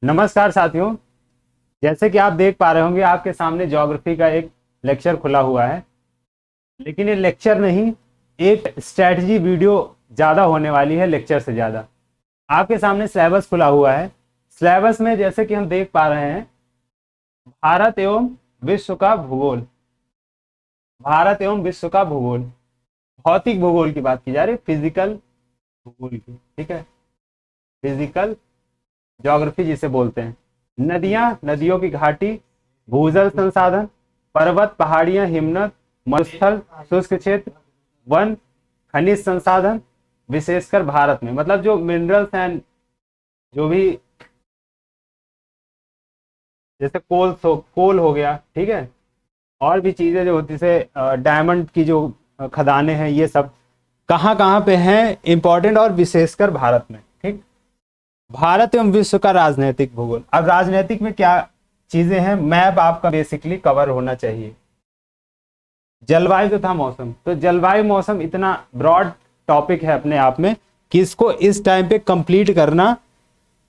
नमस्कार साथियों। जैसे कि आप देख पा रहे होंगे आपके सामने ज्योग्राफी का एक लेक्चर खुला हुआ है, लेकिन ये लेक्चर नहीं, एक स्ट्रैटेजी वीडियो ज़्यादा होने वाली है लेक्चर से ज़्यादा। आपके सामने सिलेबस खुला हुआ है। सिलेबस में जैसे कि हम देख पा रहे हैं, भारत एवं विश्व का भूगोल, भारत एवं विश्व का भूगोल, भौतिक भूगोल की बात की जा रही है, फिजिकल भूगोल की, ठीक है, फिजिकल ज्योग्राफी जिसे बोलते हैं। नदियां, नदियों की घाटी, भूजल संसाधन, पर्वत, पहाड़ियां, हिमनद, मरुस्थल, शुष्क क्षेत्र, वन, खनिज संसाधन, विशेषकर भारत में, मतलब जो मिनरल्स एंड जो भी, जैसे कोल हो गया, ठीक है, और भी चीजें जो होती है, डायमंड की जो खदानें हैं, ये सब कहाँ कहाँ पे हैं इंपॉर्टेंट, और विशेषकर भारत में। ठीक, भारत एवं विश्व का राजनीतिक भूगोल। अब राजनीतिक में क्या चीजें हैं, मैप आपका बेसिकली कवर होना चाहिए। जलवायु तथा मौसम, तो जलवायु मौसम इतना ब्रॉड टॉपिक है अपने आप में कि इसको इस टाइम पे कंप्लीट करना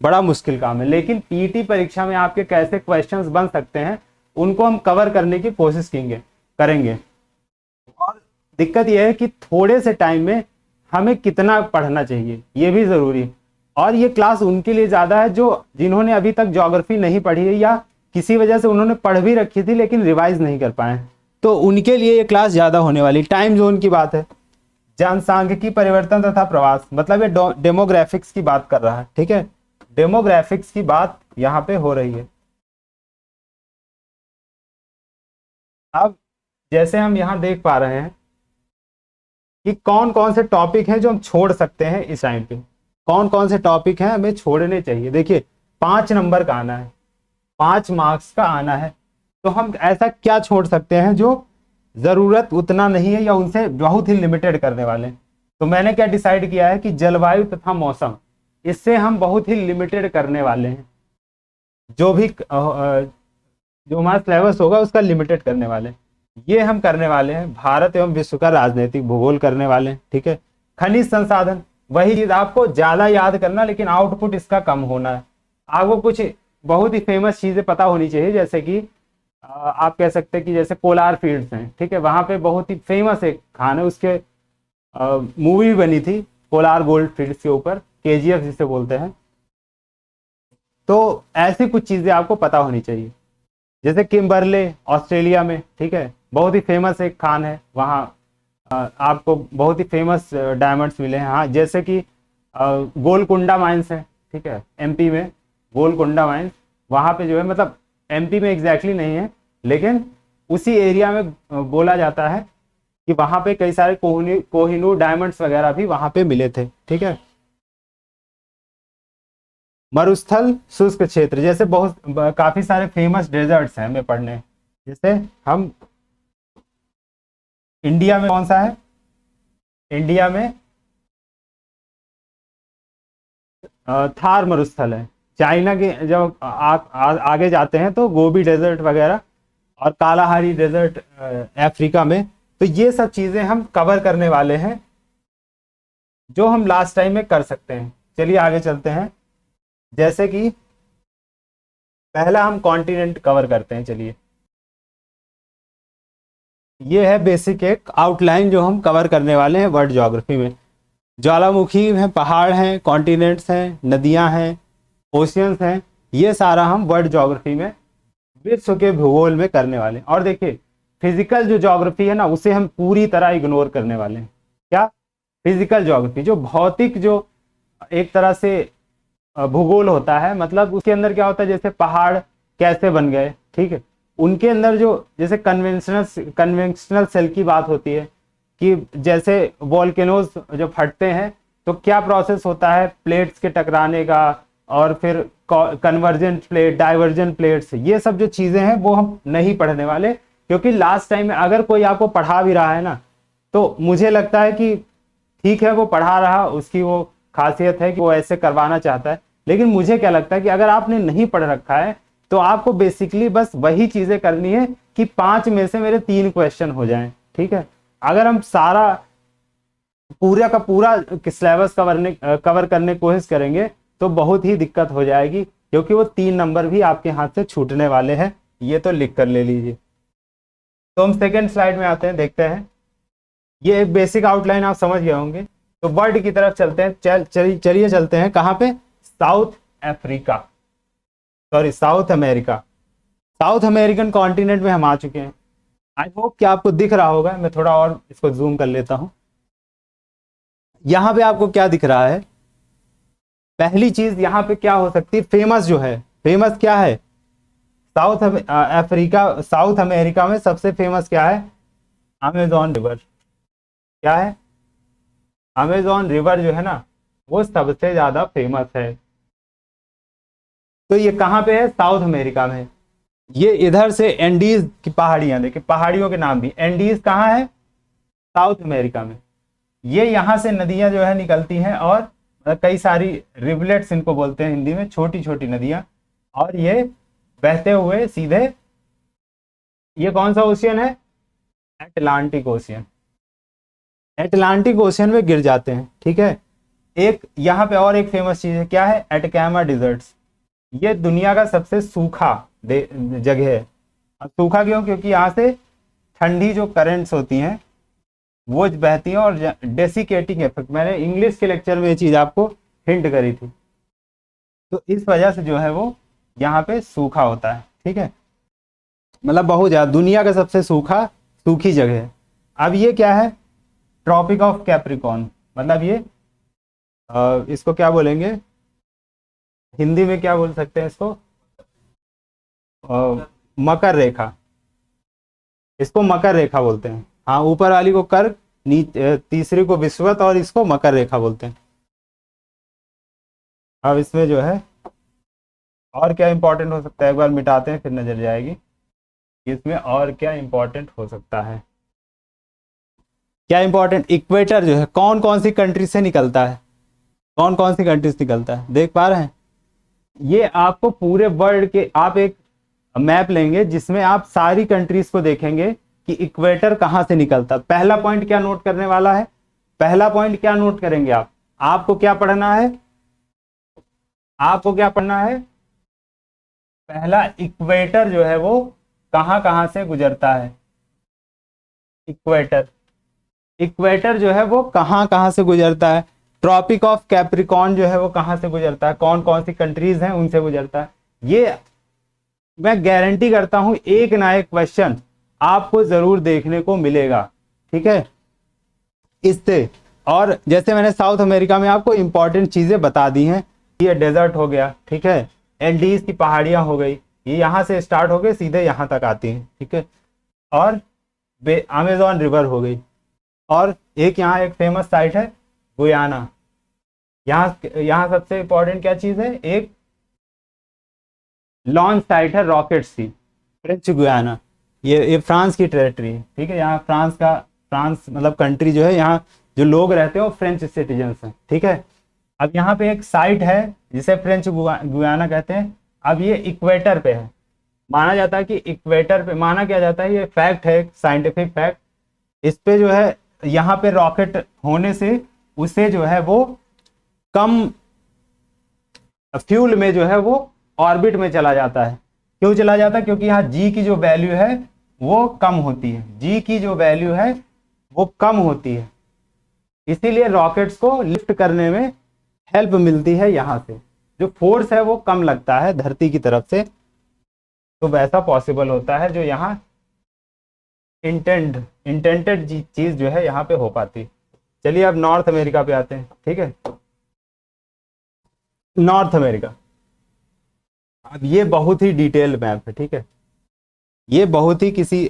बड़ा मुश्किल काम है, लेकिन पीटी परीक्षा में आपके कैसे क्वेश्चंस बन सकते हैं उनको हम कवर करने की कोशिश करेंगे। और दिक्कत यह है कि थोड़े से टाइम में हमें कितना पढ़ना चाहिए ये भी जरूरी है। और ये क्लास उनके लिए ज्यादा है जो जिन्होंने अभी तक ज्योग्राफी नहीं पढ़ी है, या किसी वजह से उन्होंने पढ़ भी रखी थी लेकिन रिवाइज नहीं कर पाए, तो उनके लिए ये क्लास ज्यादा होने वाली। टाइम जोन की बात है, जनसांख्यिकी परिवर्तन तथा प्रवास, मतलब ये डेमोग्राफिक्स की बात कर रहा है, ठीक है, डेमोग्राफिक्स की बात यहाँ पे हो रही है। अब जैसे हम यहाँ देख पा रहे हैं कि कौन कौन से टॉपिक हैं जो हम छोड़ सकते हैं इस टाइम पे, कौन कौन से टॉपिक हैं हमें छोड़ने चाहिए। देखिए 5 नंबर का आना है, 5 मार्क्स का आना है, तो हम ऐसा क्या छोड़ सकते हैं जो जरूरत उतना नहीं है या उनसे बहुत ही लिमिटेड करने वाले हैं। तो मैंने क्या डिसाइड किया है कि जलवायु तथा मौसम, इससे हम बहुत ही लिमिटेड करने वाले हैं। जो भी जो हमारा सिलेबस होगा उसका लिमिटेड करने वाले हैं। ये हम करने वाले हैं। भारत एवं विश्व का राजनीतिक भूगोल करने वाले हैं, ठीक है। खनिज संसाधन, वही चीज आपको ज्यादा याद करना, लेकिन आउटपुट इसका कम होना है। आपको कुछ बहुत ही फेमस चीजें पता होनी चाहिए, जैसे कि आप कह सकते हैं कि जैसे कोलार फील्ड्स हैं, ठीक है, वहां पे बहुत ही फेमस एक खान है, उसके मूवी भी बनी थी कोलार गोल्ड फील्ड्स के ऊपर, केजीएफ जिसे बोलते हैं। तो ऐसी कुछ चीजें आपको पता होनी चाहिए, जैसे किम्बरले ऑस्ट्रेलिया में, ठीक है, बहुत ही फेमस एक खान है वहाँ। आपको बहुत ही फेमस डायमंड्स मिले हैं। हाँ, जैसे कि गोलकुंडा माइंस है, ठीक है, एमपी में गोलकुंडा माइंस, वहाँ पे जो है, मतलब एमपी में एग्जैक्टली नहीं है लेकिन उसी एरिया में बोला जाता है कि वहाँ पे कई सारे कोहिनूर डायमंड्स वगैरह भी वहाँ पे मिले थे, ठीक है। मरुस्थल शुष्क क्षेत्र, जैसे बहुत काफी सारे फेमस डेजर्ट्स हैं हमें पढ़ने, जैसे हम इंडिया में कौन सा है, इंडिया में थार मरुस्थल है। चाइना के जब आप आगे जाते हैं तो गोबी डेजर्ट वगैरह और कालाहारी डेजर्ट अफ्रीका में। तो ये सब चीजें हम कवर करने वाले हैं जो हम लास्ट टाइम में कर सकते हैं। चलिए आगे चलते हैं। जैसे कि पहला हम कॉन्टिनेंट कवर करते हैं। चलिए, ये है बेसिक एक आउटलाइन जो हम कवर करने वाले हैं वर्ल्ड ज्योग्राफी में। ज्वालामुखी हैं, पहाड़ हैं, कॉन्टिनेंट्स हैं, नदियां हैं, ओशियंस हैं, ये सारा हम वर्ल्ड ज्योग्राफी में, विश्व के भूगोल में करने वाले हैं। और देखिए फिजिकल जो ज्योग्राफी है ना, उसे हम पूरी तरह इग्नोर करने वाले हैं। क्या? फिजिकल ज्योग्राफी, जो भौतिक, जो एक तरह से भूगोल होता है, मतलब उसके अंदर क्या होता है, जैसे पहाड़ कैसे बन गए, ठीक है, उनके अंदर जो जैसे कन्वेंशनल सेल की बात होती है कि जैसे वॉल्केनोज जब फटते हैं तो क्या प्रोसेस होता है प्लेट्स के टकराने का, और फिर कन्वर्जेंट प्लेट, डाइवर्जेंट प्लेट्स, ये सब जो चीजें हैं वो हम नहीं पढ़ने वाले, क्योंकि लास्ट टाइम में अगर कोई आपको पढ़ा भी रहा है ना, तो मुझे लगता है कि ठीक है, वो पढ़ा रहा, उसकी वो खासियत है कि वो ऐसे करवाना चाहता है, लेकिन मुझे क्या लगता है कि अगर आपने नहीं पढ़ रखा है तो आपको बेसिकली बस वही चीजें करनी है कि 5 में से मेरे 3 क्वेश्चन हो जाएं, ठीक है। अगर हम सारा पूरा का पूरा सिलेबस कवर करने की कोशिश करेंगे तो बहुत ही दिक्कत हो जाएगी। क्योंकि वो 3 नंबर भी आपके हाथ से छूटने वाले हैं, ये तो लिख कर ले लीजिए। तो हम सेकेंड स्लाइड में आते हैं, देखते हैं। ये एक बेसिक आउटलाइन आप समझ गए होंगे। तो वर्ल्ड की तरफ चलते हैं, चलिए चलते हैं कहाँ पे, south Africa, sorry south America. South American continent में हम आ चुके हैं। आई होप कि आपको दिख रहा होगा, मैं थोड़ा और इसको जूम कर लेता हूं। यहां पे आपको क्या दिख रहा है, पहली चीज यहां पे क्या हो सकती है, फेमस जो है, फेमस क्या है, साउथ अफ्रीका, साउथ अमेरिका में सबसे फेमस क्या है, अमेजॉन रिवर। क्या है, अमेजॉन रिवर जो है ना, वो सबसे ज्यादा फेमस है। तो ये कहाँ पे है, साउथ अमेरिका में। ये इधर से एंडीज की पहाड़ियां, देखिए पहाड़ियों के नाम भी, एंडीज कहाँ है, साउथ अमेरिका में। ये यहाँ से नदियां जो है निकलती हैं, और कई सारी रिवलेट्स इनको बोलते हैं हिंदी में, छोटी छोटी नदियां, और ये बहते हुए सीधे, ये कौन सा ओशियन है, अटलांटिक ओशियन, अटलांटिक ओशियन में गिर जाते हैं। ठीक है, एक यहाँ पे और एक फेमस चीज है, क्या है, एटकामा डिजर्ट्स। ये दुनिया का सबसे सूखा जगह है। सूखा क्यों, क्योंकि यहाँ से ठंडी जो करंट्स होती हैं वो बहती हैं, और डेसिकेटिंग इफेक्ट, मैंने इंग्लिश के लेक्चर में ये चीज आपको हिंट करी थी। तो इस वजह से जो है वो यहाँ पे सूखा होता है। ठीक है, मतलब बहुत ज्यादा, दुनिया का सबसे सूखी जगह है। अब ये क्या है, ट्रॉपिक ऑफ कैप्रिकॉर्न, मतलब ये इसको क्या बोलेंगे, हिंदी में क्या बोल सकते हैं इसको, मकर रेखा, इसको मकर रेखा बोलते हैं। हाँ, ऊपर वाली को कर्क, तीसरी को विषुवत, और इसको मकर रेखा बोलते हैं। अब इसमें जो है और क्या इंपॉर्टेंट हो सकता है, एक बार मिटाते हैं फिर नजर जाएगी इसमें और क्या इंपॉर्टेंट हो सकता है। क्या इंपॉर्टेंट, इक्वेटर जो है कौन कौन सी कंट्री से निकलता है, कौन कौन सी कंट्री से निकलता है, देख पा रहे हैं। ये आपको पूरे वर्ल्ड के, आप एक मैप लेंगे जिसमें आप सारी कंट्रीज को देखेंगे कि इक्वेटर कहां से निकलता है। पहला पॉइंट क्या नोट करने वाला है, पहला पॉइंट क्या नोट करेंगे आप, आपको क्या पढ़ना है, आपको क्या पढ़ना है, पहला इक्वेटर जो है वो कहां कहां से गुजरता है, इक्वेटर, इक्वेटर जो है वो कहां कहां से गुजरता है। ट्रॉपिक ऑफ कैप्रिकॉर्न जो है वो कहां से गुजरता है, कौन कौन सी कंट्रीज हैं उनसे गुजरता है। ये मैं गारंटी करता हूं एक ना एक क्वेश्चन आपको जरूर देखने को मिलेगा। ठीक है, इससे, और जैसे मैंने साउथ अमेरिका में आपको इंपॉर्टेंट चीजें बता दी हैं, ये डेजर्ट हो गया, ठीक है, एंडीज की पहाड़ियां हो गई, ये यहाँ से स्टार्ट हो गए सीधे यहाँ तक आती हैं। ठीक है, और अमेजॉन रिवर हो गई, और एक यहाँ एक फेमस साइट है गुयाना। यहाँ सबसे इंपॉर्टेंट क्या चीज है, एक लॉन्च साइट है रॉकेट सी, फ्रेंच गुयाना, ये फ्रांस की टेरिटरी है। ठीक है, यहाँ फ्रांस मतलब कंट्री जो है, यहाँ जो लोग रहते हैं वो फ्रेंच सिटीजन्स हैं। ठीक है, अब यहाँ पे एक साइट है जिसे फ्रेंच गुयाना कहते हैं। अब ये इक्वेटर पे है, माना जाता है कि इक्वेटर पे, माना क्या जाता है, ये फैक्ट है, साइंटिफिक फैक्ट, इस पे जो है यहाँ पे रॉकेट होने से उसे जो है वो कम फ्यूल में जो है वो ऑर्बिट में चला जाता है। क्यों चला जाता है, क्योंकि यहाँ जी की जो वैल्यू है वो कम होती है, जी की जो वैल्यू है वो कम होती है, इसीलिए रॉकेट्स को लिफ्ट करने में हेल्प मिलती है, यहाँ से जो फोर्स है वो कम लगता है धरती की तरफ से, तो वैसा पॉसिबल होता है, जो यहाँ इंटेंटेड चीज जो है यहाँ पे हो पाती। चलिए अब नॉर्थ अमेरिका पे आते हैं। ठीक है, नॉर्थ अमेरिका, अब ये बहुत ही डिटेल मैप है। ठीक है, ये बहुत ही किसी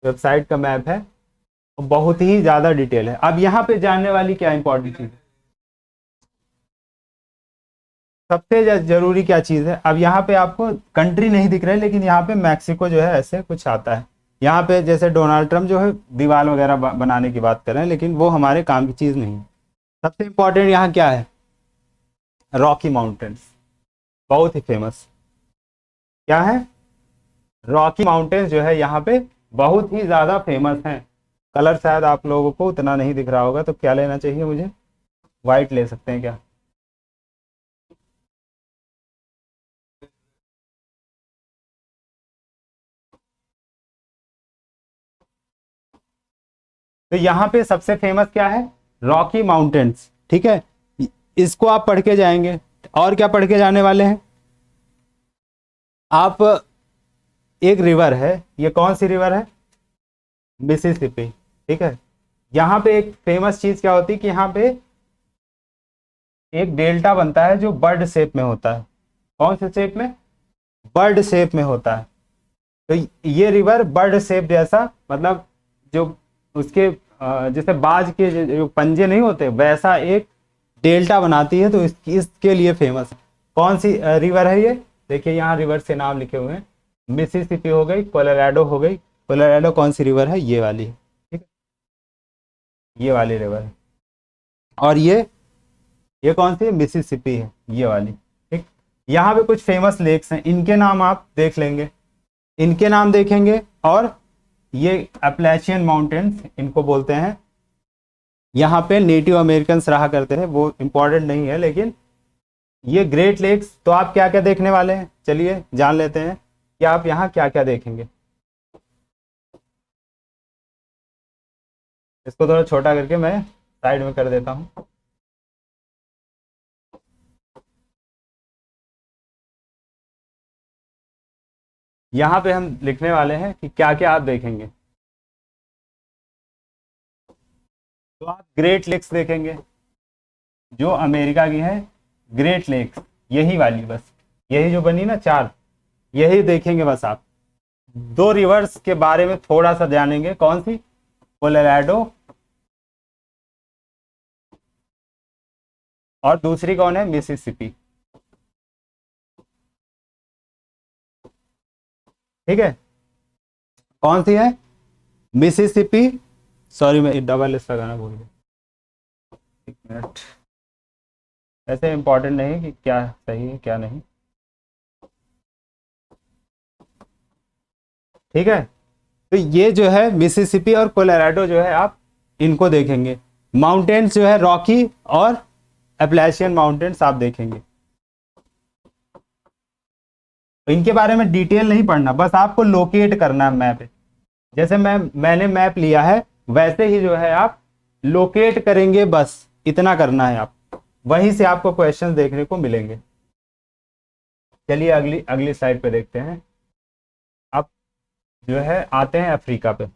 वेबसाइट का मैप है, बहुत ही ज्यादा डिटेल है। अब यहाँ पे जानने वाली क्या इंपॉर्टेंट चीज है, सबसे जरूरी क्या चीज है, अब यहाँ पे आपको कंट्री नहीं दिख रहा है, लेकिन यहाँ पे मैक्सिको जो है ऐसे कुछ आता है। यहाँ पे जैसे डोनाल्ड ट्रम्प जो है दीवार वगैरह बनाने की बात कर रहे हैं, लेकिन वो हमारे काम की चीज नहीं है। सबसे इंपॉर्टेंट यहाँ क्या है, रॉकी माउंटेन्स, बहुत ही फेमस, क्या है, रॉकी माउंटेन्स जो है यहाँ पे बहुत ही ज्यादा फेमस हैं। कलर शायद आप लोगों को उतना नहीं दिख रहा होगा, तो क्या लेना चाहिए मुझे, व्हाइट ले सकते हैं क्या, तो यहाँ पे सबसे फेमस क्या है, रॉकी माउंटेन्स, ठीक है, इसको आप पढ़ के जाएंगे। और क्या पढ़ के जाने वाले हैं आप, एक रिवर है, ये कौन सी रिवर है, मिसिसिपी, ठीक है। यहाँ पे एक फेमस चीज क्या होती है कि यहाँ पे एक डेल्टा बनता है जो बर्ड शेप में होता है। कौन से शेप में, बर्ड शेप में होता है। तो ये रिवर बर्ड शेप जैसा, मतलब जो उसके जैसे बाज के जो पंजे नहीं होते वैसा एक डेल्टा बनाती है, तो इसके लिए फेमस है। कौन सी रिवर है ये, देखिए यहाँ रिवर से नाम लिखे हुए हैं, मिसिसिपी हो गई, कोलोराडो हो गई। कोलोराडो कौन सी रिवर है, ये वाली है, ठीक है, ये वाली रिवर है। और ये कौन सी है, मिसिसिपी है, ये वाली, ठीक। यहाँ पे कुछ फेमस लेक्स हैं, इनके नाम आप देख लेंगे, इनके नाम देखेंगे। और ये अपैचियन माउंटेन्स इनको बोलते हैं। यहाँ पे नेटिव अमेरिकन्स रहा करते हैं, वो इंपॉर्टेंट नहीं है, लेकिन ये ग्रेट लेक्स। तो आप क्या क्या देखने वाले हैं, चलिए जान लेते हैं कि आप यहाँ क्या क्या देखेंगे। इसको थोड़ा छोटा करके मैं साइड में कर देता हूँ। यहाँ पे हम लिखने वाले हैं कि क्या क्या आप देखेंगे। तो आप ग्रेट लेक्स देखेंगे, जो अमेरिका की है ग्रेट लेक्स, यही वाली, बस यही जो बनी ना चार, यही देखेंगे बस आप। दो रिवर्स के बारे में थोड़ा सा जानेंगे, कौन सी, कोलोराडो, और दूसरी कौन है, मिसिसिपी, ठीक है। कौन सी है, मिसिसिपी, सॉरी मैं डबल एस लगाना भूल गया, एक मिनट। ऐसे इंपॉर्टेंट नहीं कि क्या सही है क्या नहीं, ठीक है। तो ये जो है मिसिसिपी और कोलोराडो जो है आप इनको देखेंगे। माउंटेन्स जो है रॉकी और अपैचियन माउंटेन्स आप देखेंगे। इनके बारे में डिटेल नहीं पढ़ना, बस आपको लोकेट करना है मैप। जैसे मैंने मैप लिया है वैसे ही जो है आप लोकेट करेंगे, बस इतना करना है आप, वहीं से आपको क्वेश्चन देखने को मिलेंगे। चलिए अगली अगली स्लाइड पे देखते हैं। अब जो है आते हैं अफ्रीका पे।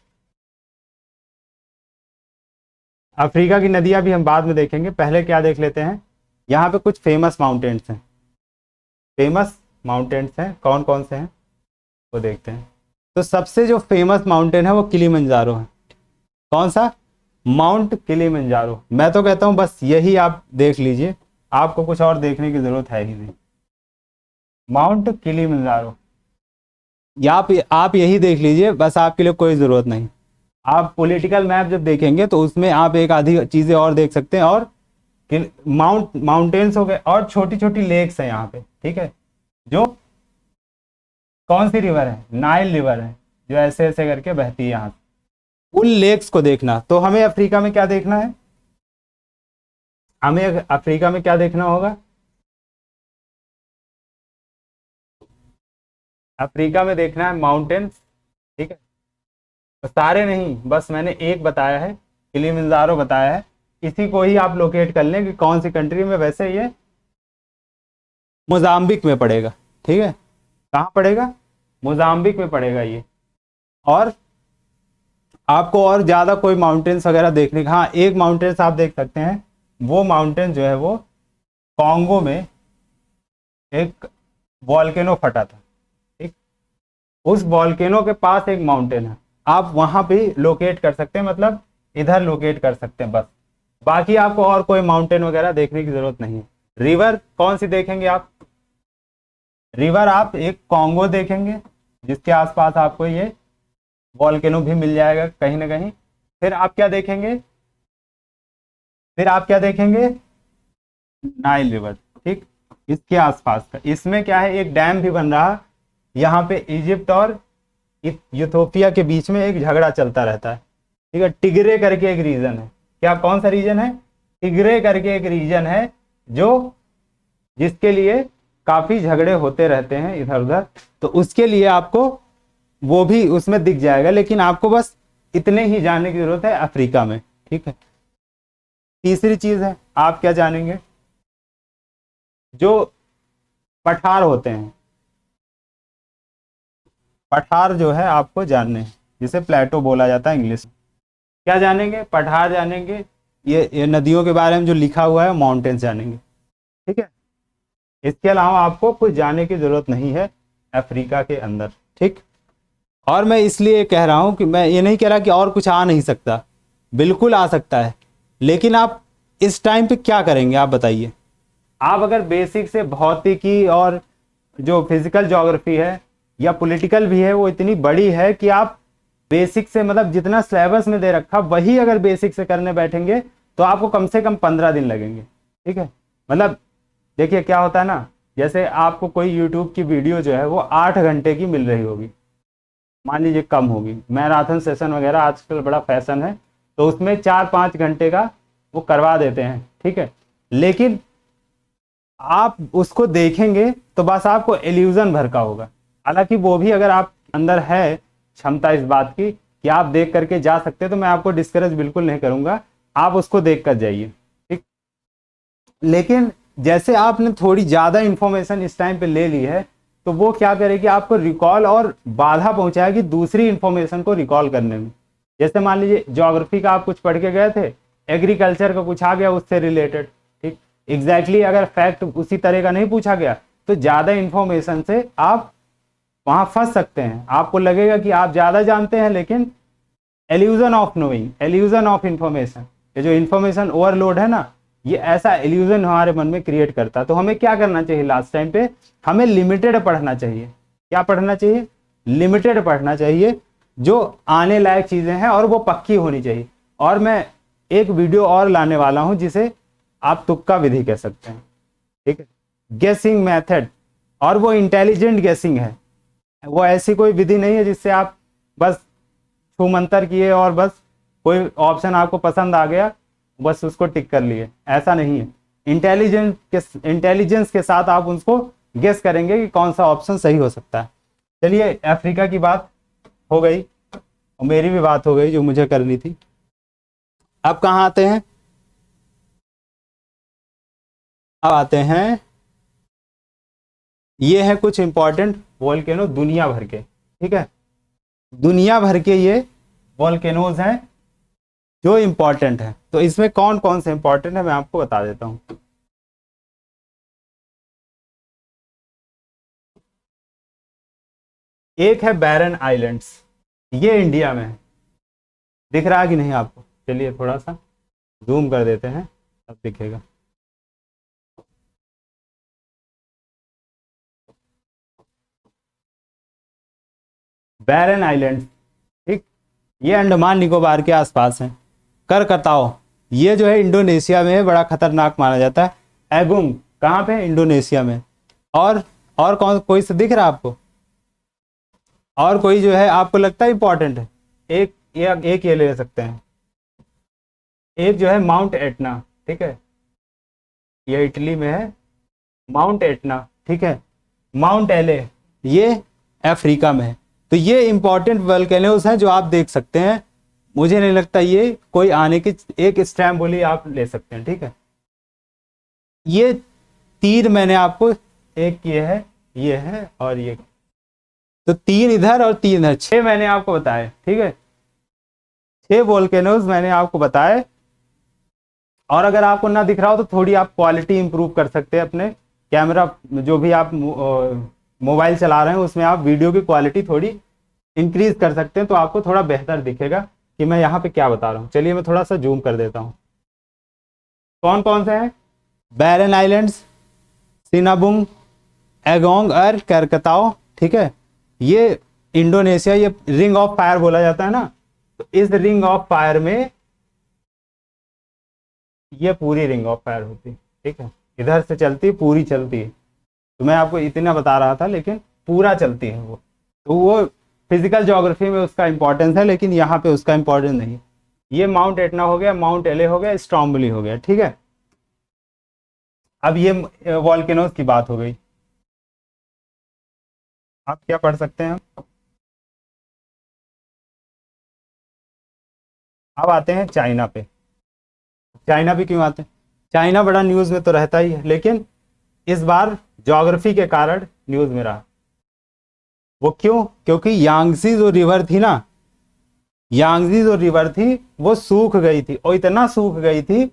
अफ्रीका की नदियां भी हम बाद में देखेंगे, पहले क्या देख लेते हैं, यहाँ पे कुछ फेमस माउंटेन्स हैं। फेमस माउंटेन्स हैं, कौन कौन से हैं वो देखते हैं। तो सबसे जो फेमस माउंटेन है वो किलिमंजारो है। कौन सा, माउंट किलिमंजारो। मैं तो कहता हूँ बस यही आप देख लीजिए, आपको कुछ और देखने की जरूरत है ही नहीं। माउंट किलिमंजारो, आप यही देख लीजिए, बस आपके लिए कोई ज़रूरत नहीं। आप पॉलिटिकल मैप जब देखेंगे तो उसमें आप एक आधी चीज़ें और देख सकते हैं। और माउंटेन्स हो गए और छोटी छोटी लेक्स हैं यहाँ पे, ठीक है। जो कौन सी रिवर है, नाइल रिवर है, जो ऐसे ऐसे करके बहती है यहाँ से। उन लेक्स को देखना। तो हमें अफ्रीका में क्या देखना है, हमें अफ्रीका में क्या देखना होगा, अफ्रीका में देखना है माउंटेन्स, ठीक है। तो सारे नहीं, बस मैंने एक बताया है, किलिमंजारो बताया है, इसी को ही आप लोकेट कर लें कि कौन सी कंट्री में। वैसे ये मोजाम्बिक में पड़ेगा, ठीक है। कहाँ पड़ेगा, मोजाम्बिक में पड़ेगा ये। और आपको और ज़्यादा कोई माउंटेन्स वगैरह देखने का, हाँ एक माउंटेन्स आप देख सकते हैं, वो माउंटेन जो है वो कॉन्गो में एक वॉल्केनो फटा था, ठीक। उस वॉल्केनो के पास एक माउंटेन है, आप वहां पे लोकेट कर सकते हैं, मतलब इधर लोकेट कर सकते हैं बस। बाकी आपको और कोई माउंटेन वगैरह देखने की जरूरत नहीं है। रिवर कौन सी देखेंगे आप, रिवर आप एक कॉन्गो देखेंगे, जिसके आसपास आपको ये वॉल्केनो भी मिल जाएगा कहीं ना कहीं। फिर आप क्या देखेंगे, फिर आप क्या देखेंगे, नाइल रिवर, ठीक। इसके आसपास का, इसमें क्या है, एक डैम भी बन रहा, यहाँ पे इजिप्ट और यूथोपिया के बीच में एक झगड़ा चलता रहता है, ठीक है। टिग्रे करके एक रीजन है, क्या कौन सा रीजन है, टिग्रे करके एक रीजन है, जो जिसके लिए काफी झगड़े होते रहते हैं इधर उधर। तो उसके लिए आपको वो भी उसमें दिख जाएगा, लेकिन आपको बस इतने ही जानने की जरूरत है अफ्रीका में। ठीक है, तीसरी चीज है, आप क्या जानेंगे, जो पठार होते हैं, पठार जो है आपको जानने हैं, जिसे प्लेटो बोला जाता है इंग्लिश में। क्या जानेंगे, पठार जानेंगे, ये नदियों के बारे में जो लिखा हुआ है, माउंटेन्स जानेंगे। ठीक है, इसके अलावा आपको कुछ जानने की जरूरत नहीं है अफ्रीका के अंदर। ठीक, और मैं इसलिए कह रहा हूं कि मैं ये नहीं कह रहा कि और कुछ आ नहीं सकता, बिल्कुल आ सकता है, लेकिन आप इस टाइम पे क्या करेंगे आप बताइए। आप अगर बेसिक से भौतिकी और जो फिजिकल ज्योग्राफी है या पॉलिटिकल भी है, वो इतनी बड़ी है कि आप बेसिक से मतलब जितना सिलेबस में दे रखा वही अगर बेसिक से करने बैठेंगे तो आपको कम से कम 15 दिन लगेंगे। ठीक है, मतलब देखिए क्या होता है ना, जैसे आपको कोई यूट्यूब की वीडियो जो है वो 8 घंटे की मिल रही होगी, मान लीजिए कम होगी, मैराथन सेशन वगैरह आजकल बड़ा फैशन है, तो उसमें 4-5 घंटे का वो करवा देते हैं। ठीक है, लेकिन आप उसको देखेंगे तो बस आपको इल्यूजन भर का होगा। हालांकि वो भी अगर आप अंदर है क्षमता इस बात की कि आप देख करके जा सकते हैं, तो मैं आपको डिस्करेज बिल्कुल नहीं करूंगा, आप उसको देख कर जाइए। ठीक, लेकिन जैसे आपने थोड़ी ज्यादा इंफॉर्मेशन इस टाइम पे ले ली है, तो वो क्या करेगी, आपको रिकॉल और बाधा पहुंचाएगी दूसरी इंफॉर्मेशन को रिकॉल करने में। जैसे मान लीजिए ज्योग्राफी का आप कुछ पढ़ के गए थे, एग्रीकल्चर का कुछ आ गया उससे रिलेटेड। ठीक, एग्जैक्टली अगर फैक्ट उसी तरह का नहीं पूछा गया तो ज्यादा इंफॉर्मेशन से आप वहां फंस सकते हैं। आपको लगेगा कि आप ज्यादा जानते हैं, लेकिन illusion of knowing, illusion of information, ये जो इंफॉर्मेशन ओवरलोड है ना, ये ऐसा एल्यूजन हमारे मन में क्रिएट करता है। तो हमें क्या करना चाहिए लास्ट टाइम पे, हमें लिमिटेड पढ़ना चाहिए। क्या पढ़ना चाहिए, लिमिटेड पढ़ना चाहिए, जो आने लायक चीजें हैं और वो पक्की होनी चाहिए। और मैं एक वीडियो और लाने वाला हूं जिसे आप तुक्का विधि कह सकते हैं। ठीक है, गेसिंग मेथड, और वो इंटेलिजेंट गेसिंग है, वो ऐसी कोई विधि नहीं है जिससे आप बस छू मंतर किए और बस कोई ऑप्शन आपको पसंद आ गया बस उसको टिक कर लिए, ऐसा नहीं है। इंटेलिजेंस के साथ आप उसको गेस करेंगे कि कौन सा ऑप्शन सही हो सकता है। चलिए, अफ्रीका की बात हो गई और मेरी भी बात हो गई जो मुझे करनी थी। अब कहाँ आते हैं, अब आते हैं, ये है कुछ इंपॉर्टेंट वोल्केनो दुनिया भर के। ठीक है, दुनिया भर के ये वोल्केनोज हैं जो इंपॉर्टेंट है। तो इसमें कौन कौन से इंपॉर्टेंट है मैं आपको बता देता हूं। एक है बैरन आइलैंड्स, ये इंडिया में है, दिख रहा है कि नहीं आपको, चलिए थोड़ा सा जूम कर देते हैं तब दिखेगा। बैरन आइलैंड्स, ठीक, ये अंडमान निकोबार के आसपास है। करकताओ, ये जो है इंडोनेशिया में है, बड़ा खतरनाक माना जाता है। एगुम कहाँ पे है, इंडोनेशिया में। और कौन, कोई से दिख रहा है आपको, और कोई जो है आपको लगता है इंपॉर्टेंट है, एक ये ले सकते हैं, एक जो है माउंट एटना। ठीक है, ये इटली में है, माउंट एटना। ठीक है, माउंट एले, ये अफ्रीका में है। तो ये इंपॉर्टेंट वोल्केनोज हैं जो आप देख सकते हैं। मुझे नहीं लगता ये कोई आने की, एक स्ट्रैम्बोली आप ले सकते हैं। ठीक है, ये तीन मैंने आपको, एक ये है और ये, तो तीन इधर और तीन इधर, 6 मैंने आपको बताए। ठीक है, 6 वोल्केनोज मैंने आपको बताए। और अगर आपको ना दिख रहा हो तो थोड़ी आप क्वालिटी इंप्रूव कर सकते हैं अपने कैमरा, जो भी आप मोबाइल चला रहे हैं उसमें आप वीडियो की क्वालिटी थोड़ी इंक्रीज कर सकते हैं, तो आपको थोड़ा बेहतर दिखेगा कि मैं यहाँ पे क्या बता रहा हूँ। चलिए मैं थोड़ा सा जूम कर देता हूँ। कौन कौन से हैं, बैरन आइलैंड्स, सिनाबुंग, एगोंग और करकताओ। ठीक है, ये इंडोनेशिया, ये रिंग ऑफ फायर बोला जाता है ना, तो इस रिंग ऑफ फायर में ये पूरी रिंग ऑफ फायर होती है। ठीक है, इधर से चलती पूरी चलती है, तो मैं आपको इतना बता रहा था लेकिन पूरा चलती है वो। तो वो फिजिकल ज्योग्राफी में उसका इंपॉर्टेंस है, लेकिन यहाँ पे उसका इंपॉर्टेंस नहीं है। ये माउंट एटना हो गया, माउंट एले हो गया, स्ट्रॉम्बली हो गया। ठीक है, अब ये वॉल्केनोज की बात हो गई। आप क्या पढ़ सकते हैं, अब आते हैं चाइना पे। चाइना पे क्यों आते हैं? चाइना बड़ा न्यूज़ में तो रहता ही है, लेकिन इस बार ज्योग्राफी के कारण न्यूज़ में रहा। वो क्यों? क्योंकि यांगजी जो रिवर थी ना, यांगजी जो रिवर थी वो सूख गई थी, और इतना सूख गई थी,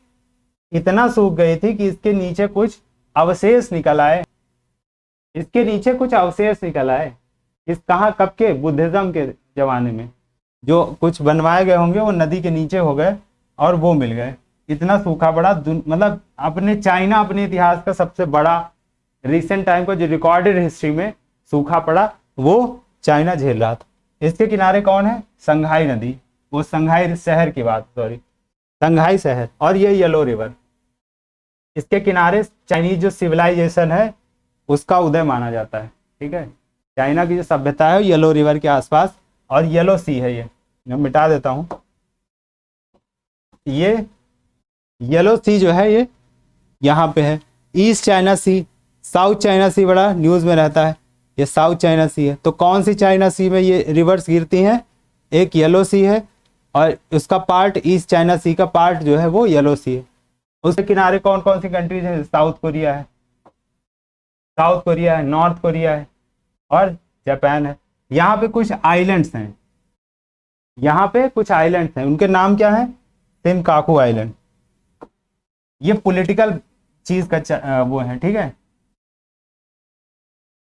इतना सूख गई थी कि इसके नीचे कुछ अवशेष निकल आए। इसके नीचे कुछ अवशेष निकल आए। इस कहाँ, कब के? बुद्धिज्म के जमाने में जो कुछ बनवाए गए होंगे वो नदी के नीचे हो गए और वो मिल गए। इतना सूखा पड़ा, मतलब अपने चाइना अपने इतिहास का सबसे बड़ा रिसेंट टाइम को जो रिकॉर्डेड हिस्ट्री में सूखा पड़ा वो चाइना झेल रहा था। इसके किनारे कौन है? संघाई नदी, वो संघाई शहर की बात, सॉरी, संघाई शहर, और ये येलो रिवर। इसके किनारे चाइनीज जो सिविलाइजेशन है उसका उदय माना जाता है। ठीक है, चाइना की जो सभ्यता है येलो रिवर के आसपास, और येलो सी है ये, मैं मिटा देता हूं। ये येलो सी जो है ये यहाँ पे है। ईस्ट चाइना सी, साउथ चाइना सी बड़ा न्यूज़ में रहता है। ये साउथ चाइना सी है। तो कौन सी चाइना सी में ये रिवर्स गिरती हैं? एक येलो सी है, और उसका पार्ट ईस्ट चाइना सी का पार्ट जो है वो येलो सी है। उसके किनारे कौन कौन सी कंट्रीज हैं? साउथ कोरिया है, साउथ कोरिया है, नॉर्थ कोरिया है, और जापान है। यहाँ पे कुछ आइलैंड्स हैं, यहाँ पे कुछ आइलैंड्स हैं, उनके नाम क्या है? सिनकाकू आइलैंड। ये पॉलिटिकल चीज का वो है। ठीक है,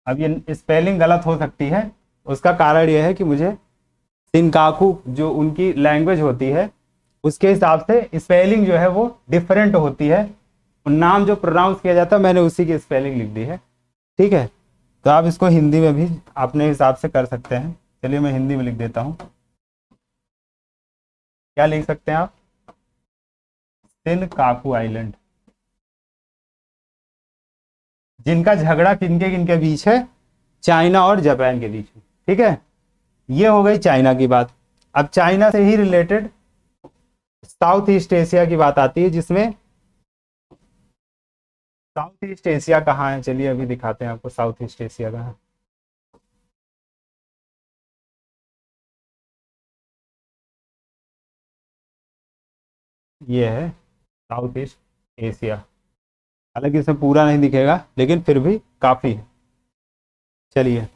अब ये स्पेलिंग गलत हो सकती है, उसका कारण यह है कि मुझे सिनकाकू जो उनकी लैंग्वेज होती है उसके हिसाब से स्पेलिंग जो है वो डिफरेंट होती है, और नाम जो प्रोनाउंस किया जाता है मैंने उसी की स्पेलिंग लिख दी है। ठीक है, तो आप इसको हिंदी में भी अपने हिसाब से कर सकते हैं। चलिए मैं हिंदी में लिख देता हूँ। क्या लिख सकते हैं आप? सिनकाकू आइलैंड। जिनका झगड़ा किनके किनके बीच है? चाइना और जापान के बीच में। ठीक है, ये हो गई चाइना की बात। अब चाइना से ही रिलेटेड साउथ ईस्ट एशिया की बात आती है, जिसमें साउथ ईस्ट एशिया कहाँ है? चलिए अभी दिखाते हैं आपको साउथ ईस्ट एशिया कहाँ है। ये है साउथ ईस्ट एशिया। हालांकि इसमें पूरा नहीं दिखेगा, लेकिन फिर भी काफ़ी है। चलिए,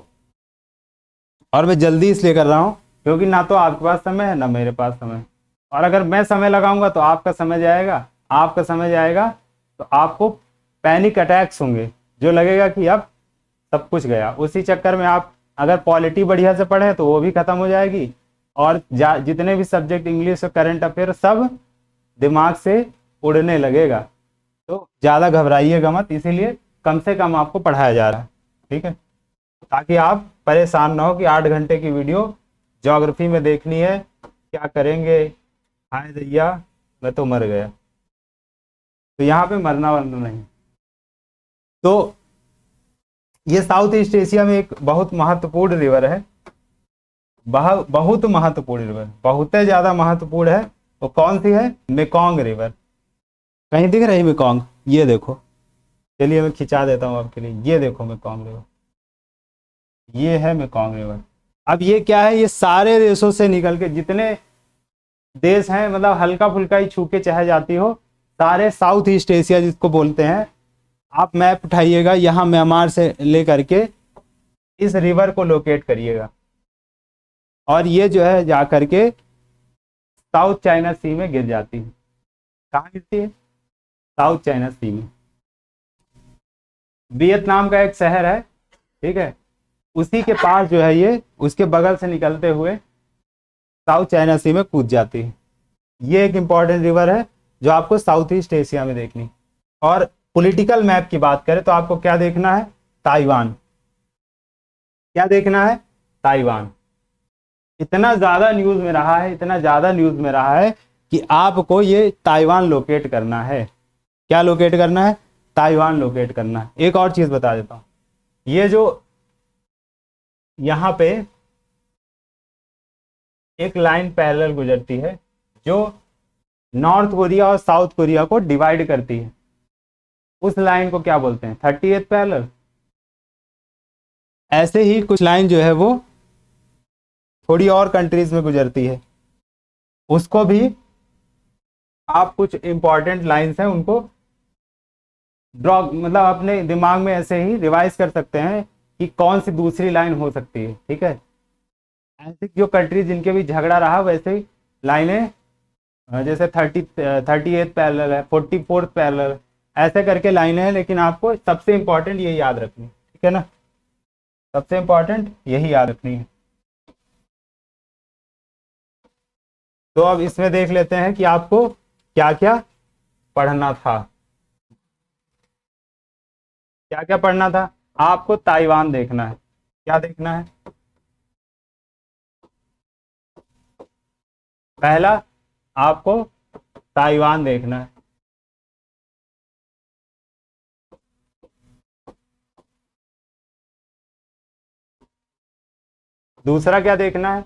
और मैं जल्दी इसलिए कर रहा हूँ क्योंकि ना तो आपके पास समय है ना मेरे पास समय है। और अगर मैं समय लगाऊंगा तो आपका समय जाएगा, आपका समय जाएगा तो आपको पैनिक अटैक्स होंगे, जो लगेगा कि अब सब कुछ गया। उसी चक्कर में आप अगर पॉलिटी बढ़िया से पढ़े तो वो भी खत्म हो जाएगी, और जितने भी सब्जेक्ट इंग्लिश और करंट अफेयर सब दिमाग से उड़ने लगेगा। तो ज़्यादा घबराइएगा मत, इसीलिए कम से कम आपको पढ़ाया जा रहा है। ठीक है, ताकि आप परेशान ना हो कि 8 घंटे की वीडियो ज्योग्राफी में देखनी है, क्या करेंगे, हाय दैया मैं तो मर गया। तो यहाँ पे मरना वरना नहीं। तो ये साउथ ईस्ट एशिया में एक बहुत महत्वपूर्ण रिवर है, बहुत महत्वपूर्ण रिवर, बहुत ज़्यादा महत्वपूर्ण है। वो कौन सी है? Mekong river. कहीं दिख रही मेकोंग? ये देखो, चलिए मैं खिंचा देता हूँ आपके लिए। ये देखो मेकोंग रिवर, ये है मेकोंग रिवर। अब ये क्या है? ये सारे देशों से निकल के जितने देश हैं, मतलब हल्का फुल्का ही छू के चाहे जाती हो, सारे साउथ ईस्ट एशिया जिसको बोलते हैं। आप मैप उठाइएगा, यहाँ म्यांमार से लेकर के इस रिवर को लोकेट करिएगा, और ये जो है जा करके साउथ चाइना सी में गिर जाती है। कहाँ गिरती है? साउथ चाइना सी में। वियतनाम का एक शहर है, ठीक है, उसी के पास जो है ये, उसके बगल से निकलते हुए साउथ चाइना सी में कूद जाती है। ये एक इंपॉर्टेंट रिवर है जो आपको साउथ ईस्ट एशिया में देखनी। और पॉलिटिकल मैप की बात करें तो आपको क्या देखना है? ताइवान। क्या देखना है? ताइवान। इतना ज्यादा न्यूज में रहा है, इतना ज्यादा न्यूज में रहा है कि आपको ये ताइवान लोकेट करना है। क्या लोकेट करना है? ताइवान लोकेट करना है। एक और चीज बता देता हूं, ये जो यहां पे एक लाइन पैरेलल गुजरती है जो नॉर्थ कोरिया और साउथ कोरिया को डिवाइड करती है, उस लाइन को क्या बोलते हैं? 30th parallel. ऐसे ही कुछ लाइन जो है वो थोड़ी और कंट्रीज में गुजरती है, उसको भी आप कुछ इंपॉर्टेंट लाइंस हैं उनको ड्रॉ, मतलब अपने दिमाग में ऐसे ही रिवाइज कर सकते हैं कि कौन सी दूसरी लाइन हो सकती है। ठीक है, ऐसे जो कंट्रीज जिनके भी झगड़ा रहा वैसे ही लाइनें, जैसे 38 पैरेलल है, 44 पैरेलल, ऐसे करके लाइनें हैं, लेकिन आपको सबसे इंपॉर्टेंट ये याद रखनी है। ठीक है ना, सबसे इंपॉर्टेंट यही याद रखनी है। तो अब इसमें देख लेते हैं कि आपको क्या क्या पढ़ना था। क्या क्या पढ़ना था? आपको ताइवान देखना है। क्या देखना है? पहला, आपको ताइवान देखना है। दूसरा क्या देखना है?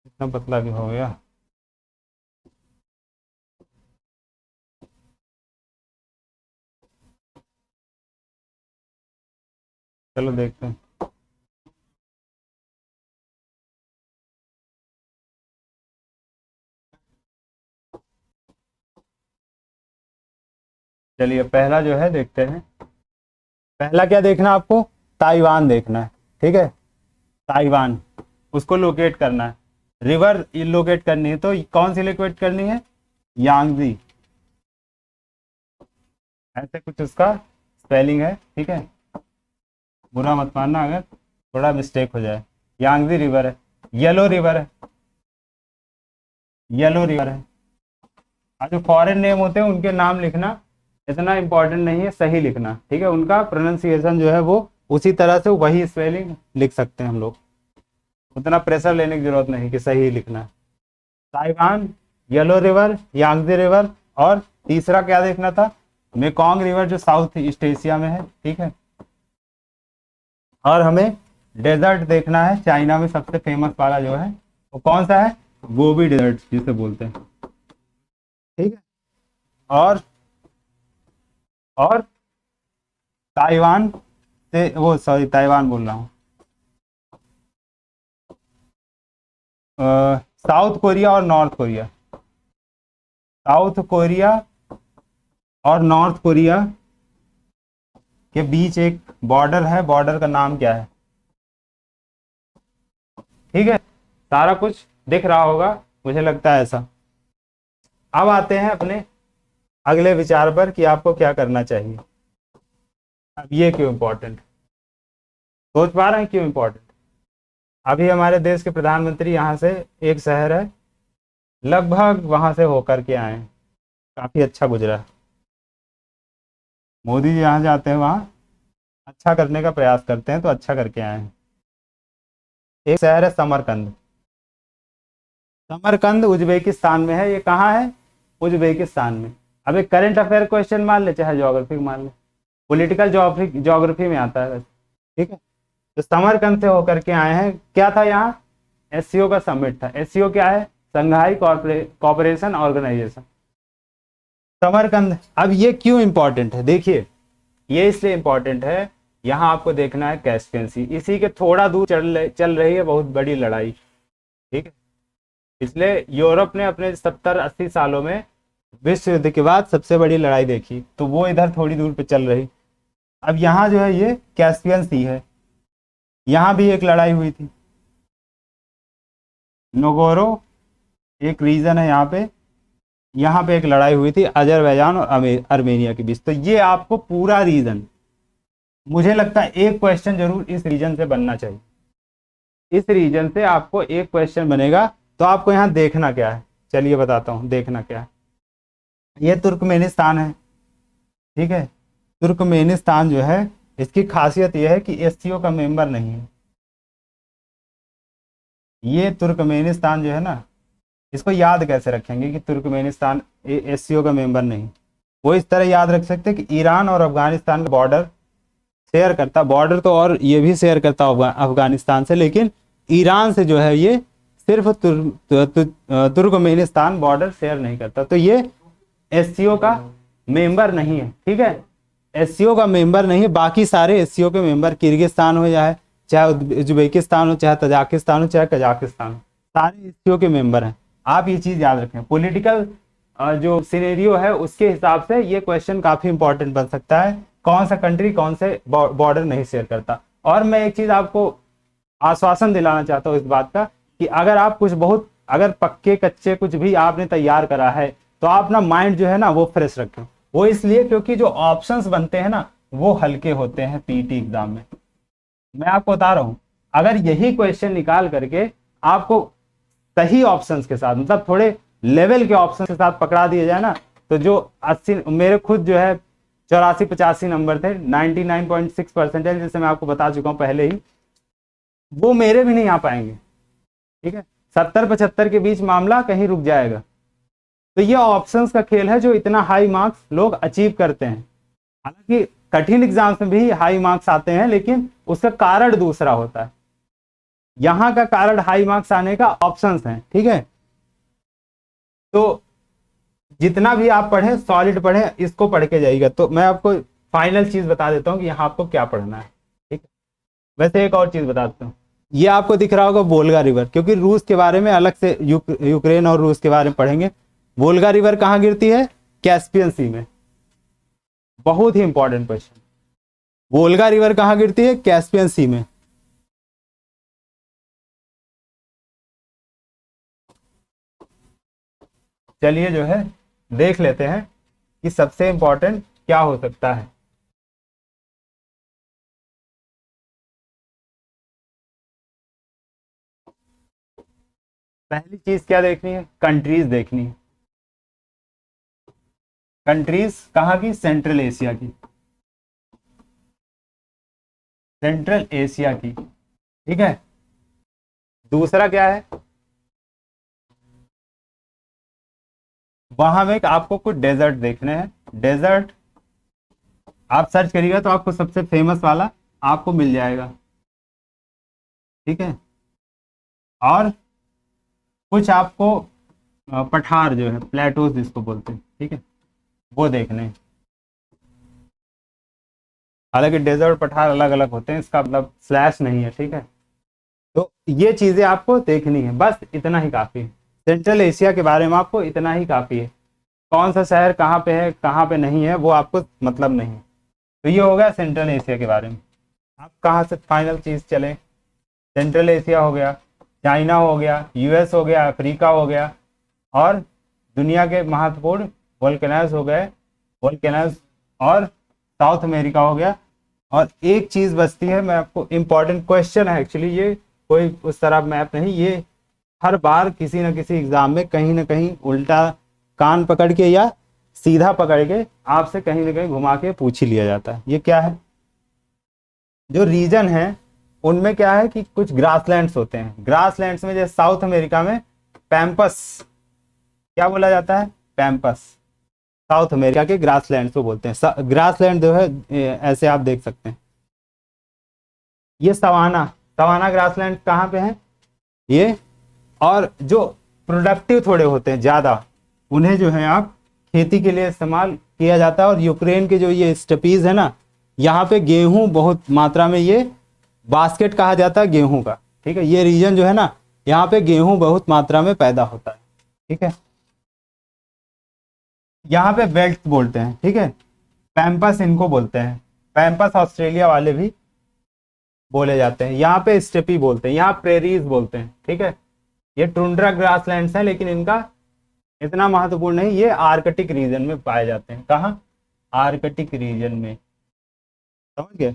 इतना पतला भी हो गया। चलो देखते हैं। चलिए पहला जो है देखते हैं। पहला क्या देखना आपको? ताइवान देखना है। ठीक है, ताइवान, उसको लोकेट करना है। रिवर लोकेट करनी है, तो कौन सी लोकेट करनी है? यांगजी, ऐसे कुछ उसका स्पेलिंग है। ठीक है, बुरा मत मानना अगर थोड़ा मिस्टेक हो जाए। यांगजी रिवर है, येलो रिवर है, येलो रिवर है। और जो फॉरेन नेम होते हैं उनके नाम लिखना इतना इंपॉर्टेंट नहीं है, सही लिखना। ठीक है, उनका प्रोनाउंसिएशन जो है वो उसी तरह से वही स्पेलिंग लिख सकते हैं हम लोग, उतना प्रेशर लेने की जरूरत नहीं कि सही लिखना है। Taiwan, yellow river, Yangtze river, और तीसरा क्या देखना था? मेकोंग रिवर, जो साउथ ईस्ट एशिया में है। ठीक है, और हमें डेजर्ट देखना है, चाइना में सबसे फेमस वाला जो है वो कौन सा है? गोबी डेजर्ट जिसे बोलते हैं। ठीक है, और ताइवान से, वो सॉरी ताइवान बोल रहा हूँ, साउथ कोरिया और नॉर्थ कोरिया, साउथ कोरिया और नॉर्थ कोरिया के बीच एक बॉर्डर है, बॉर्डर का नाम क्या है? ठीक है, सारा कुछ दिख रहा होगा, मुझे लगता है ऐसा। अब आते हैं अपने अगले विचार पर कि आपको क्या करना चाहिए। अब ये क्यों इंपॉर्टेंट, सोच पा रहे हैं क्यों इंपॉर्टेंट? अभी हमारे देश के प्रधानमंत्री यहाँ से, एक शहर है, लगभग वहां से होकर के आए हैं, काफी अच्छा गुजरा। मोदी जी यहाँ जाते हैं वहाँ अच्छा करने का प्रयास करते हैं, तो अच्छा करके आए हैं। एक शहर है समरकंद, समरकंद उज्बेकिस्तान में है। ये कहाँ है? उज्बेकिस्तान में। अब एक करंट अफेयर क्वेश्चन मान ले, चाहे ज्योग्राफी मान ले, पॉलिटिकल ज्योग्राफी में आता है वैसे। ठीक है, तो समरकंद से होकर के आए हैं। क्या था यहाँ? एससीओ का समिट था। एससीओ क्या है? संघाई कॉपरेशन ऑर्गेनाइजेशन। समरकंद, अब ये क्यों इंपॉर्टेंट है? देखिए, ये इसलिए इंपॉर्टेंट है, यहाँ आपको देखना है कैस्पियन सी, इसी के थोड़ा दूर चल रही है बहुत बड़ी लड़ाई। ठीक है, इसलिए यूरोप ने अपने 70-80 सालों में विश्व युद्ध के बाद सबसे बड़ी लड़ाई देखी, तो वो इधर थोड़ी दूर पे चल रही। अब यहाँ जो है ये कैस्पियन सी है, यहाँ भी एक लड़ाई हुई थी, नोगोरो एक रीजन है यहाँ पे एक लड़ाई हुई थी अजरबैजान और अर्मेनिया के बीच। तो ये आपको पूरा रीजन, मुझे लगता है एक क्वेश्चन जरूर इस रीजन से बनना चाहिए, इस रीजन से आपको एक क्वेश्चन बनेगा। तो आपको यहाँ देखना क्या है, चलिए बताता हूँ देखना क्या है। ये तुर्कमेनिस्तान है। ठीक है, तुर्कमेनिस्तान जो है, इसकी खासियत यह है कि एससीओ का मेंबर नहीं है। ये तुर्कमेनिस्तान जो है ना, इसको याद कैसे रखेंगे कि तुर्कमेनिस्तान एससीओ का मेंबर नहीं? वो इस तरह याद रख सकते हैं कि ईरान और अफगानिस्तान का बॉर्डर शेयर करता, बॉर्डर तो और ये भी शेयर करता अफगानिस्तान से, लेकिन ईरान से जो है ये सिर्फ तुर्कमेनिस्तान बॉर्डर शेयर नहीं करता। तो ये एससीओ का मेंबर नहीं है। ठीक है, एससीओ का मेंबर नहीं है। बाकी सारे एससीओ के मेंबर, किर्गिस्तान हो चाहे उज्बेकिस्तान हो, चाहे तजाकिस्तान हो, चाहे कजाकिस्तान हो, सारे एससीओ के मेंबर हैं। आप ये चीज याद रखें, पॉलिटिकल जो सिनेरियो है उसके हिसाब से ये क्वेश्चन काफी इंपॉर्टेंट बन सकता है, कौन सा कंट्री कौन से बॉर्डर नहीं शेयर करता। और मैं एक चीज आपको आश्वासन दिलाना चाहता हूँ इस बात का कि अगर आप कुछ बहुत अगर पक्के कच्चे कुछ भी आपने तैयार करा है तो आप ना माइंड जो है ना वो फ्रेश रखें। वो इसलिए क्योंकि जो ऑप्शंस बनते हैं ना वो हल्के होते हैं पीटी एग्जाम में। मैं आपको बता रहा हूं, अगर यही क्वेश्चन निकाल करके आपको सही ऑप्शंस के साथ मतलब थोड़े लेवल के ऑप्शन के साथ पकड़ा दिया जाए ना, तो जो 80 मेरे खुद जो है 84-85 नंबर थे, 99.6% जैसे मैं आपको बता चुका हूं पहले ही, वो मेरे भी नहीं आ पाएंगे। ठीक है, 70-75 के बीच मामला कहीं रुक जाएगा। तो ये ऑप्शंस का खेल है जो इतना हाई मार्क्स लोग अचीव करते हैं। हालांकि कठिन एग्जाम्स में भी हाई मार्क्स आते हैं लेकिन उसका कारण दूसरा होता है। यहां का कारण हाई मार्क्स आने का ऑप्शंस हैं। ठीक है, तो जितना भी आप पढ़े सॉलिड पढ़े, इसको पढ़ के जाइएगा। तो मैं आपको फाइनल चीज बता देता हूँ कि यहाँ आपको क्या पढ़ना है। ठीक है, वैसे एक और चीज बता देता हूँ, ये आपको दिख रहा होगा वोल्गा रिवर, क्योंकि रूस के बारे में अलग से यूक्रेन और रूस के बारे में पढ़ेंगे। वोल्गा रिवर कहाँ गिरती है? कैस्पियन सी में। बहुत ही इंपॉर्टेंट क्वेश्चन, वोल्गा रिवर कहाँ गिरती है? कैस्पियन सी में। चलिए जो है देख लेते हैं कि सबसे इंपॉर्टेंट क्या हो सकता है। पहली चीज क्या देखनी है? कंट्रीज देखनी है। कंट्रीज कहाँ की? सेंट्रल एशिया की। सेंट्रल एशिया की। ठीक है, दूसरा क्या है? वहां में आपको कुछ डेजर्ट देखने हैं। डेजर्ट आप सर्च करिएगा तो आपको सबसे फेमस वाला आपको मिल जाएगा। ठीक है, और कुछ आपको पठार जो है, प्लेटोज जिसको बोलते हैं, ठीक है, वो देखने हैं। हालांकि डेजर्ट पठार अलग अलग होते हैं, इसका मतलब स्लैश नहीं है। ठीक है, तो ये चीजें आपको देखनी है, बस इतना ही काफी है। सेंट्रल एशिया के बारे में आपको इतना ही काफी है। कौन सा शहर कहाँ पे है कहाँ पे नहीं है वो आपको मतलब नहीं है। तो ये हो गया सेंट्रल एशिया के बारे में। आप कहाँ से फाइनल चीज चले? सेंट्रल एशिया हो गया, चाइना हो गया, यूएस हो गया, अफ्रीका हो गया, और दुनिया के महत्वपूर्ण वोल्केनोज हो गए, वोल्केनोज, और साउथ अमेरिका हो गया। और एक चीज बचती है, मैं आपको इंपॉर्टेंट क्वेश्चन है एक्चुअली, ये कोई उस तरह मैप नहीं, ये हर बार किसी न किसी एग्जाम में कहीं ना कहीं उल्टा कान पकड़ के या सीधा पकड़ के आपसे कहीं ना कहीं घुमा के पूछ ही लिया जाता है। ये क्या है? जो रीजन है उनमें क्या है कि कुछ ग्रासलैंड्स होते हैं। ग्रासलैंड्स में जैसे साउथ अमेरिका में पैम्पस, क्या बोला जाता है? पैम्पस। साउथ अमेरिका के ग्रासलैंड को बोलते हैं। ग्रासलैंड जो है ऐसे आप देख सकते हैं। ये सवाना, सवाना ग्रासलैंड कहाँ पे है? ये, और जो प्रोडक्टिव थोड़े होते हैं ज्यादा, उन्हें जो है आप खेती के लिए इस्तेमाल किया जाता है। और यूक्रेन के जो ये स्टेपीज है ना, यहाँ पे गेहूं बहुत मात्रा में, ये बास्केट कहा जाता है गेहूं का। ठीक है, ये रीजन जो है ना, यहाँ पे गेहूं बहुत मात्रा में पैदा होता है। ठीक है, यहाँ पे बेल्ट बोलते हैं। ठीक है, पैम्पस इनको बोलते हैं। पैम्पस ऑस्ट्रेलिया वाले भी बोले जाते हैं। यहाँ पे स्टेपी बोलते हैं, यहाँ प्रेरीज बोलते हैं। ठीक है, ये टुंड्रा ग्रासलैंड्स हैं लेकिन इनका इतना महत्वपूर्ण नहीं, ये आर्कटिक रीजन में पाए जाते हैं। कहाँ? आर्कटिक रीजन में। समझ गए?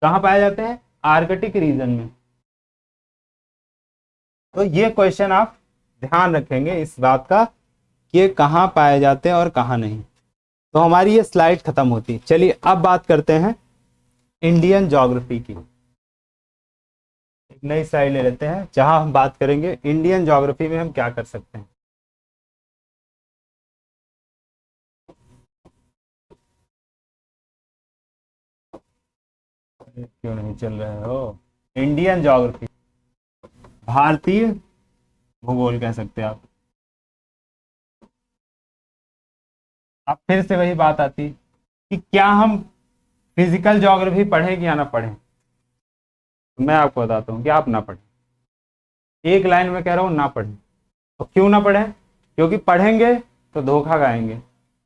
कहाँ पाए जाते हैं? आर्कटिक रीजन में। तो ये क्वेश्चन आप ध्यान रखेंगे इस बात का कि ये कहाँ पाए जाते हैं और कहाँ नहीं। तो हमारी ये स्लाइड खत्म होती है। चलिए अब बात करते हैं इंडियन ज्योग्राफी की। एक नई स्लाइड ले लेते हैं जहां हम बात करेंगे इंडियन ज्योग्राफी में हम क्या कर सकते हैं। क्यों नहीं चल रहे हो? इंडियन ज्योग्राफी, भारतीय भूगोल कह सकते हैं आप। अब फिर से वही बात आती कि क्या हम फिजिकल ज्योग्राफी पढ़ें या ना पढ़ें। मैं आपको बताता हूँ कि आप ना पढ़ें। एक लाइन में कह रहा हूँ ना पढ़ें। तो क्यों ना पढ़ें? क्योंकि पढ़ेंगे तो धोखा खाएंगे।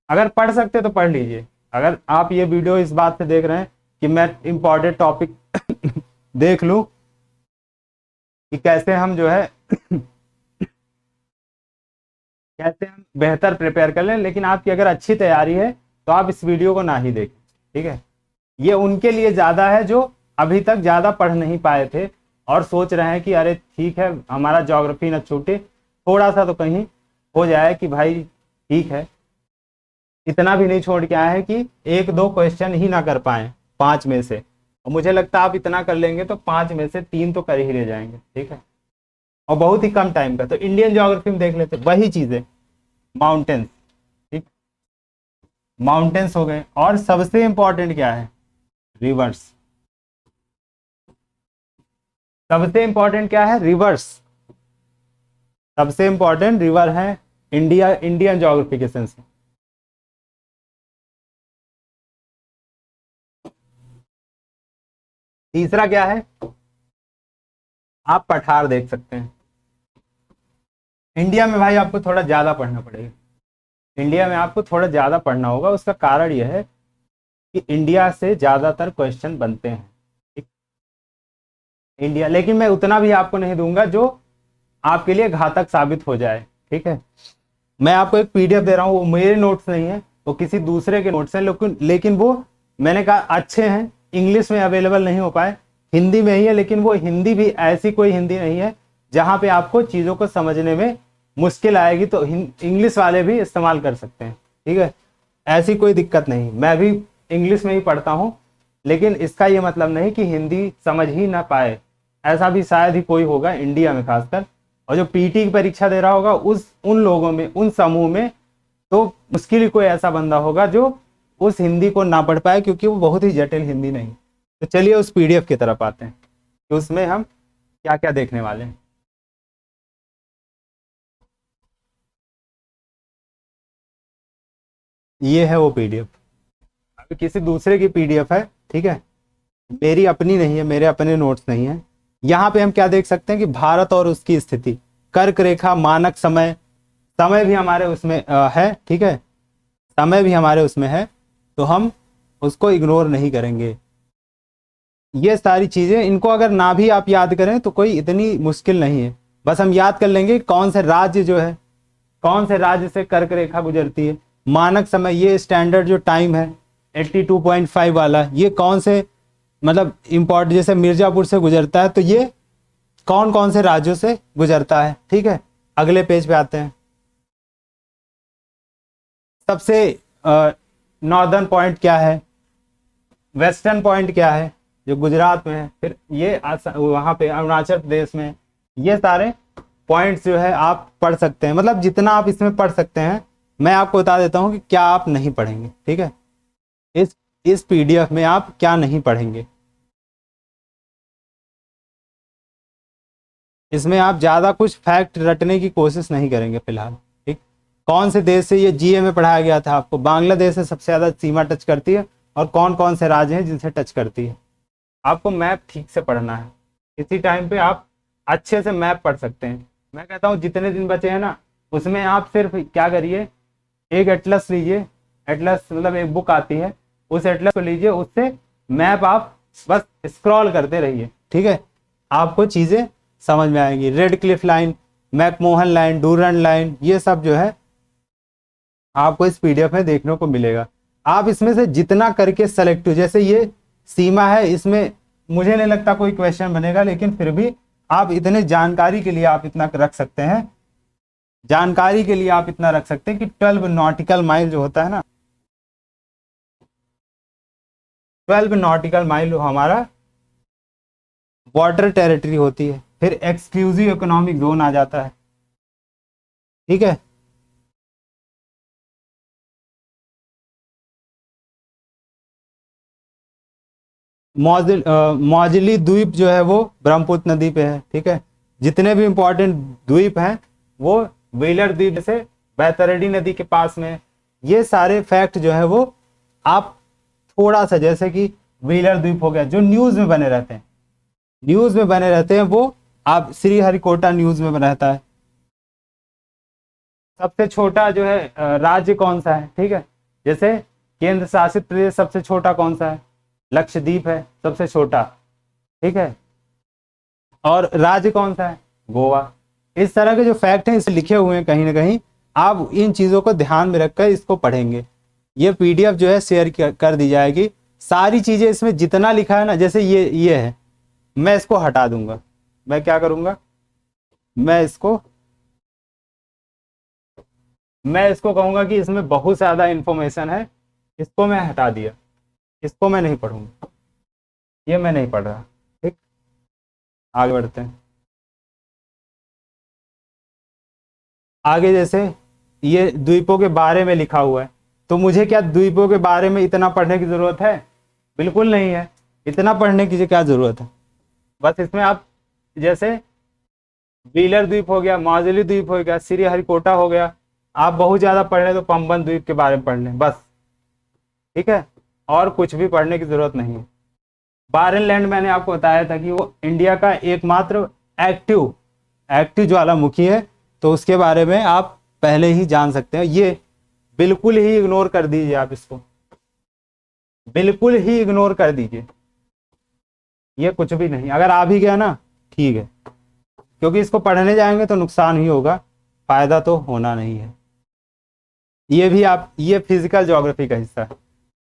अगर पढ़ सकते तो पढ़ लीजिए। अगर आप ये वीडियो इस बात से देख रहे हैं कि मैं इंपॉर्टेंट टॉपिक देख लूं कि कैसे हम जो है कैसे हम बेहतर प्रिपेयर कर लें, लेकिन आपकी अगर अच्छी तैयारी है तो आप इस वीडियो को ना ही देखें, ठीक है। ये उनके लिए ज़्यादा है जो अभी तक ज़्यादा पढ़ नहीं पाए थे और सोच रहे हैं कि अरे ठीक है हमारा ज्योग्राफी ना छूटे, थोड़ा सा तो कहीं हो जाए कि भाई ठीक है। इतना भी नहीं छोड़ के आए हैं कि एक दो क्वेश्चन ही ना कर पाए 5 में से, और मुझे लगता है आप इतना कर लेंगे तो 5 में से 3 तो कर ही ले जाएंगे, ठीक है। और बहुत ही कम टाइम का। तो इंडियन ज्योग्राफी में देख लेते वही चीज़ें, माउंटेन्स, ठीक, माउंटेन्स हो गए। और सबसे इंपॉर्टेंट क्या है? रिवर्स। सबसे इंपॉर्टेंट क्या है? रिवर्स। सबसे इंपॉर्टेंट रिवर है इंडियन ज्योग्राफी के सेंस में। तीसरा क्या है? आप पठार देख सकते हैं। इंडिया में भाई आपको थोड़ा ज्यादा पढ़ना पड़ेगा। इंडिया में आपको थोड़ा ज्यादा पढ़ना होगा। उसका कारण यह है कि इंडिया से ज्यादातर क्वेश्चन बनते हैं, ठीक? इंडिया, लेकिन मैं उतना भी आपको नहीं दूंगा जो आपके लिए घातक साबित हो जाए, ठीक है। मैं आपको एक पीडीएफ दे रहा हूँ, वो मेरे नोट्स नहीं है, वो किसी दूसरे के नोट्स हैं, लेकिन वो मैंने कहा अच्छे हैं। इंग्लिश में अवेलेबल नहीं हो पाए, हिंदी में ही है, लेकिन वो हिंदी भी ऐसी कोई हिंदी नहीं है जहाँ पे आपको चीज़ों को समझने में मुश्किल आएगी, तो इंग्लिश वाले भी इस्तेमाल कर सकते हैं, ठीक है। ऐसी कोई दिक्कत नहीं। मैं भी इंग्लिश में ही पढ़ता हूँ, लेकिन इसका ये मतलब नहीं कि हिंदी समझ ही ना पाए। ऐसा भी शायद ही कोई होगा इंडिया में खासकर। और जो पीटी की परीक्षा दे रहा होगा उन लोगों में, उन समूह में तो मुश्किल ही कोई ऐसा बंदा होगा जो उस हिंदी को ना पढ़ पाए, क्योंकि वो बहुत ही जटिल हिंदी नहीं। तो चलिए उस पीडीएफ की तरफ आते हैं कि उसमें हम क्या क्या देखने वाले हैं। ये है वो पीडीएफ। अभी किसी दूसरे की पीडीएफ है, ठीक है, मेरी अपनी नहीं है, मेरे अपने नोट्स नहीं है। यहाँ पे हम क्या देख सकते हैं कि भारत और उसकी स्थिति, कर्क रेखा, मानक समय, समय भी हमारे उसमें है, ठीक है, समय भी हमारे उसमें है, तो हम उसको इग्नोर नहीं करेंगे। ये सारी चीजें, इनको अगर ना भी आप याद करें तो कोई इतनी मुश्किल नहीं है। बस हम याद कर लेंगे कौन से राज्य जो है, कौन से राज्य से कर्क रेखा गुजरती है। मानक समय, ये स्टैंडर्ड जो टाइम है 82.5 वाला, ये कौन से मतलब इम्पोर्ट, जैसे मिर्जापुर से गुजरता है, तो ये कौन कौन से राज्यों से गुजरता है, ठीक है। अगले पेज पे आते हैं। सबसे नॉर्दर्न पॉइंट क्या है, वेस्टर्न पॉइंट क्या है जो गुजरात में है, फिर ये वहाँ पे अरुणाचल प्रदेश में। ये सारे पॉइंट्स जो है आप पढ़ सकते हैं, मतलब जितना आप इसमें पढ़ सकते हैं। मैं आपको बता देता हूँ कि क्या आप नहीं पढ़ेंगे, ठीक है। इस पीडीएफ में आप क्या नहीं पढ़ेंगे। इसमें आप ज़्यादा कुछ फैक्ट रटने की कोशिश नहीं करेंगे फिलहाल, ठीक। कौन से देश से, ये जीए में पढ़ाया गया था आपको, बांग्लादेश से सबसे ज़्यादा सीमा टच करती है, और कौन कौन से राज्य हैं जिनसे टच करती है। आपको मैप ठीक से पढ़ना है। इसी टाइम पे आप अच्छे से मैप पढ़ सकते हैं। मैं कहता हूँ जितने दिन बचे हैं ना, उसमें आप सिर्फ क्या करिए, एक एटलस लीजिए। एटलस मतलब एक बुक आती है, उस एटलस को लीजिए, उससे मैप आप बस स्क्रॉल करते रहिए, ठीक है। आपको चीज़ें समझ में आएंगी। Red Cliff line, McMahon line, Durand line, ये सब जो है आपको इस पीडीएफ में देखने को मिलेगा। आप इसमें से जितना करके सेलेक्ट हो, जैसे ये सीमा है, इसमें मुझे नहीं लगता कोई क्वेश्चन बनेगा, लेकिन फिर भी आप इतने जानकारी के लिए आप इतना रख सकते हैं, जानकारी के लिए आप इतना रख सकते हैं कि 12 नॉटिकल माइल जो होता है ना, 12 नॉटिकल माइल हमारा वाटर टेरिटरी होती है। फिर एक्सक्लूसिव इकोनॉमिक जोन आ जाता है, ठीक है। मौजली द्वीप जो है वो ब्रह्मपुत्र नदी पे है, ठीक है। जितने भी इंपॉर्टेंट द्वीप हैं वो व्हीलर द्वीप से बैतरणी नदी के पास में। ये सारे फैक्ट जो है वो आप थोड़ा सा, जैसे कि व्हीलर द्वीप हो गया, जो न्यूज में बने रहते हैं, न्यूज में बने रहते हैं, वो आप श्रीहरिकोटा न्यूज में रहता है। सबसे छोटा जो है राज्य कौन सा है, ठीक है, जैसे केंद्र शासित प्रदेश सबसे छोटा कौन सा है, लक्षद्वीप है सबसे छोटा, ठीक है, और राज्य कौन सा है, गोवा। इस तरह के जो फैक्ट हैं इसे लिखे हुए हैं कहीं ना कहीं, आप इन चीजों को ध्यान में रखकर इसको पढ़ेंगे। ये पीडीएफ जो है शेयर कर दी जाएगी, सारी चीजें इसमें जितना लिखा है ना, जैसे ये है, मैं इसको हटा दूंगा। मैं क्या करूंगा, मैं इसको कहूंगा कि इसमें बहुत ज्यादा इंफॉर्मेशन है, इसको मैं हटा दिया, इसको मैं नहीं पढ़ूंगा, ये मैं नहीं पढ़ रहा। ठीक, आगे बढ़ते हैं। आगे जैसे ये द्वीपों के बारे में लिखा हुआ है, तो मुझे क्या द्वीपों के बारे में इतना पढ़ने की जरूरत है, बिल्कुल नहीं है। इतना पढ़ने की क्या जरूरत है, बस इसमें आप जैसे व्हीलर द्वीप हो गया, माजुली द्वीप हो गया, श्रीहरिकोटा हो गया, आप बहुत ज्यादा पढ़ लें तो पंबन द्वीप के बारे में पढ़ लें बस, ठीक है, और कुछ भी पढ़ने की जरूरत नहीं है। बारन लैंड मैंने आपको बताया था कि वो इंडिया का एकमात्र एक्टिव ज्वालामुखी है, तो उसके बारे में आप पहले ही जान सकते हैं। ये बिल्कुल ही इग्नोर कर दीजिए, आप इसको बिल्कुल ही इग्नोर कर दीजिए, ये कुछ भी नहीं। अगर आ भी गया ना ठीक है, क्योंकि इसको पढ़ने जाएंगे तो नुकसान ही होगा, फायदा तो होना नहीं है। ये भी आप, ये फिजिकल ज्योग्राफी का हिस्सा है,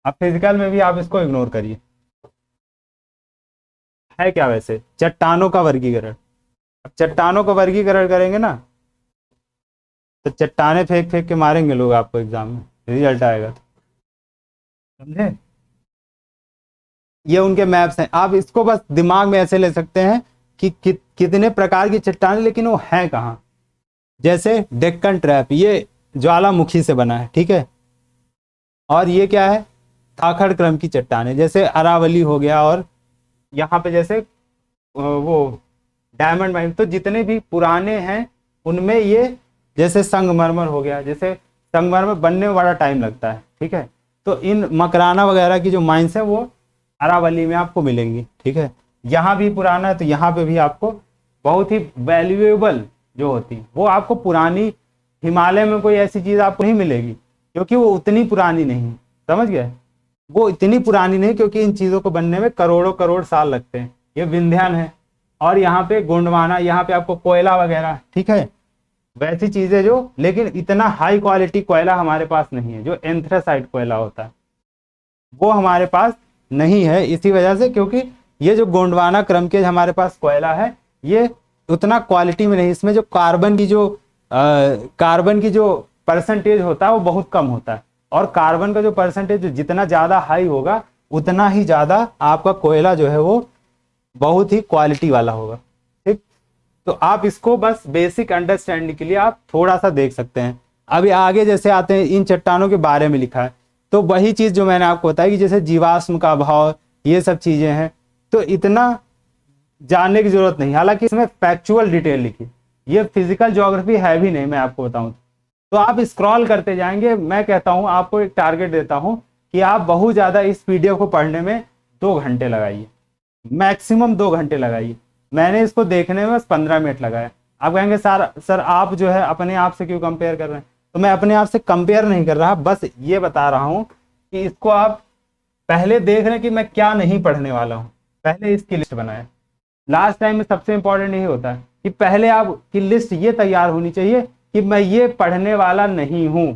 अब फिजिकल में भी आप इसको इग्नोर करिए। है क्या वैसे, चट्टानों का वर्गीकरण। अब चट्टानों का वर्गीकरण करेंगे ना तो चट्टाने फेंक फेंक के मारेंगे लोग आपको एग्जाम में, रिजल्ट आएगा तो, समझे। ये उनके मैप्स हैं, आप इसको बस दिमाग में ऐसे ले सकते हैं कि कितने प्रकार की चट्टाने, लेकिन वो हैं कहाँ। जैसे डेक्कन ट्रैप, ये ज्वालामुखी से बना है, ठीक है, और ये क्या है, थाखड़ क्रम की चट्टाने, जैसे अरावली हो गया, और यहाँ पे जैसे वो डायमंड माइन, तो जितने भी पुराने हैं उनमें ये, जैसे संगमरमर हो गया, जैसे संगमरमर बनने में बड़ा टाइम लगता है, ठीक है, तो इन मकराना वगैरह की जो माइंस है वो अरावली में आपको मिलेंगी, ठीक है। यहाँ भी पुराना है तो यहाँ पे भी आपको बहुत ही वैल्यूएबल जो होती वो आपको पुरानी, हिमालय में कोई ऐसी चीज आपको नहीं मिलेगी क्योंकि वो उतनी पुरानी नहीं, समझ गए, वो इतनी पुरानी नहीं, क्योंकि इन चीजों को बनने में करोड़ों करोड़ साल लगते हैं। ये विंध्यान है, और यहाँ पे गोंडवाना, यहाँ पे आपको कोयला वगैरह, ठीक है, वैसी चीजें जो, लेकिन इतना हाई क्वालिटी कोयला हमारे पास नहीं है, जो एंथ्रासाइट कोयला होता है वो हमारे पास नहीं है, इसी वजह से, क्योंकि ये जो गोंडवाना क्रम के हमारे पास कोयला है ये उतना क्वालिटी में नहीं, इसमें जो कार्बन की जो परसेंटेज होता है वो बहुत कम होता है, और कार्बन का जो परसेंटेज जितना ज्यादा हाई होगा उतना ही ज्यादा आपका कोयला जो है वो बहुत ही क्वालिटी वाला होगा, ठीक। तो आप इसको बस बेसिक अंडरस्टैंडिंग के लिए आप थोड़ा सा देख सकते हैं। अभी आगे जैसे आते हैं, इन चट्टानों के बारे में लिखा है, तो वही चीज जो मैंने आपको बताया कि जैसे जीवाश्म का अभाव, ये सब चीजें हैं, तो इतना जानने की जरूरत नहीं, हालांकि इसमें फैक्चुअल डिटेल लिखी, ये फिजिकल ज्योग्राफी है भी नहीं, मैं आपको बताऊं तो आप स्क्रॉल करते जाएंगे। मैं कहता हूं, आपको एक टारगेट देता हूं कि आप बहुत ज्यादा इस पीडीएफ को पढ़ने में 2 घंटे लगाइए, मैक्सिमम 2 घंटे लगाइए। मैंने इसको देखने में बस 15 मिनट लगाया। आप कहेंगे सर आप जो है अपने आप से क्यों कंपेयर कर रहे हैं, तो मैं अपने आप से कंपेयर नहीं कर रहा, बस ये बता रहा हूं कि इसको आप पहले देख रहे हैं कि मैं क्या नहीं पढ़ने वाला हूं, पहले इसकी लिस्ट बनाए। लास्ट टाइम में सबसे इंपॉर्टेंट यही होता है कि पहले आपकी लिस्ट ये तैयार होनी चाहिए कि मैं ये पढ़ने वाला नहीं हूं,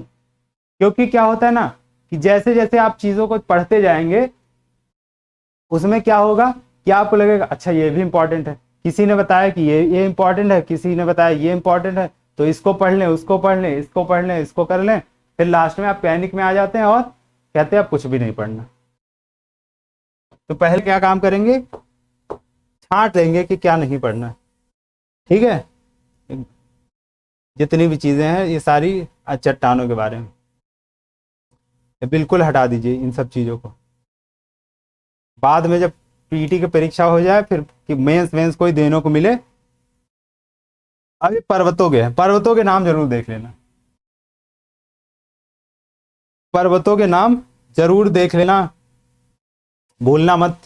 क्योंकि क्या होता है ना कि जैसे जैसे आप चीजों को पढ़ते जाएंगे उसमें क्या होगा कि आपको लगेगा अच्छा ये भी इंपॉर्टेंट है, किसी ने बताया कि ये इंपॉर्टेंट है, किसी ने बताया ये इंपॉर्टेंट है, तो इसको पढ़ लें, उसको पढ़ लें, इसको पढ़ लें, इसको कर लें, फिर लास्ट में आप पैनिक में आ जाते हैं और कहते हैं अब कुछ भी नहीं पढ़ना। तो पहले क्या काम करेंगे, छांट लेंगे कि क्या नहीं पढ़ना, ठीक है। जितनी भी चीजें हैं ये सारी चट्टानों के बारे में, बिल्कुल हटा दीजिए इन सब चीजों को। बाद में जब पीटी की परीक्षा हो जाए, फिर कि मेंस कोई देने को मिले, अभी पर्वतों के नाम जरूर देख लेना, पर्वतों के नाम जरूर देख लेना, भूलना मत।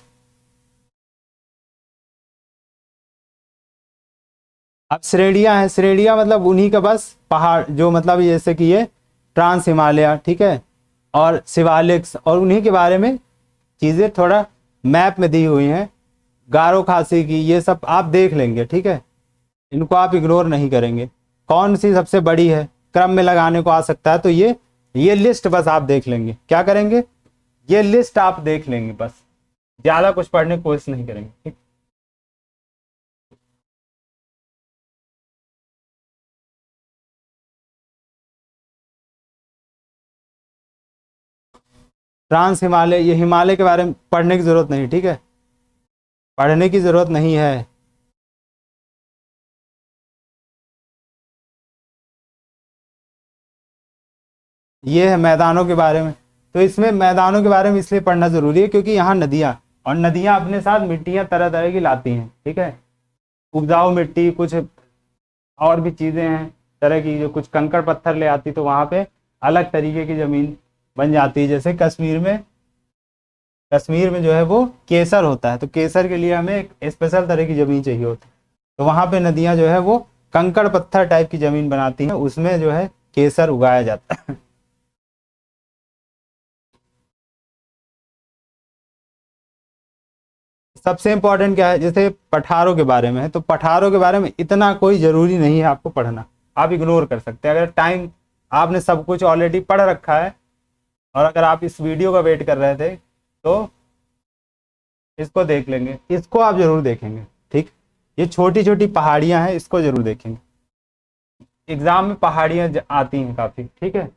अब श्रेणियां हैं, श्रेणियां मतलब उन्हीं का बस पहाड़ जो मतलब जैसे कि ये ट्रांस हिमालय, ठीक है, और शिवालिक्स, और उन्हीं के बारे में चीज़ें थोड़ा मैप में दी हुई हैं। गारो खासी की ये सब आप देख लेंगे, ठीक है, इनको आप इग्नोर नहीं करेंगे। कौन सी सबसे बड़ी है, क्रम में लगाने को आ सकता है, तो ये लिस्ट बस आप देख लेंगे। क्या करेंगे, ये लिस्ट आप देख लेंगे, बस ज़्यादा कुछ पढ़ने की कोशिश नहीं करेंगे, ठीक। ट्रांस हिमालय, ये हिमालय के बारे में पढ़ने की ज़रूरत नहीं, ठीक है, पढ़ने की ज़रूरत नहीं है। ये है मैदानों के बारे में, तो इसमें मैदानों के बारे में इसलिए पढ़ना ज़रूरी है क्योंकि यहाँ नदियाँ, और नदियाँ अपने साथ मिट्टियाँ तरह तरह की लाती हैं, ठीक है, उपजाऊ मिट्टी, कुछ और भी चीज़ें हैं तरह की, जो कुछ कंकड़ पत्थर ले आती, तो वहाँ पे अलग तरीके की ज़मीन बन जाती है। जैसे कश्मीर में जो है वो केसर होता है, तो केसर के लिए हमें एक स्पेशल तरह की ज़मीन चाहिए होती है, तो वहाँ पे नदियाँ जो है वो कंकड़ पत्थर टाइप की ज़मीन बनाती हैं, उसमें जो है केसर उगाया जाता है। सबसे इम्पोर्टेंट क्या है, जैसे पठारों के बारे में है, तो पठारों के बारे में इतना कोई ज़रूरी नहीं है आपको पढ़ना, आप इग्नोर कर सकते हैं। अगर टाइम आपने सब कुछ ऑलरेडी पढ़ रखा है और अगर आप इस वीडियो का वेट कर रहे थे तो इसको देख लेंगे, इसको आप जरूर देखेंगे, ठीक। ये छोटी छोटी पहाड़ियां हैं, इसको जरूर देखेंगे, एग्जाम में पहाड़ियां आती हैं काफ़ी, ठीक है,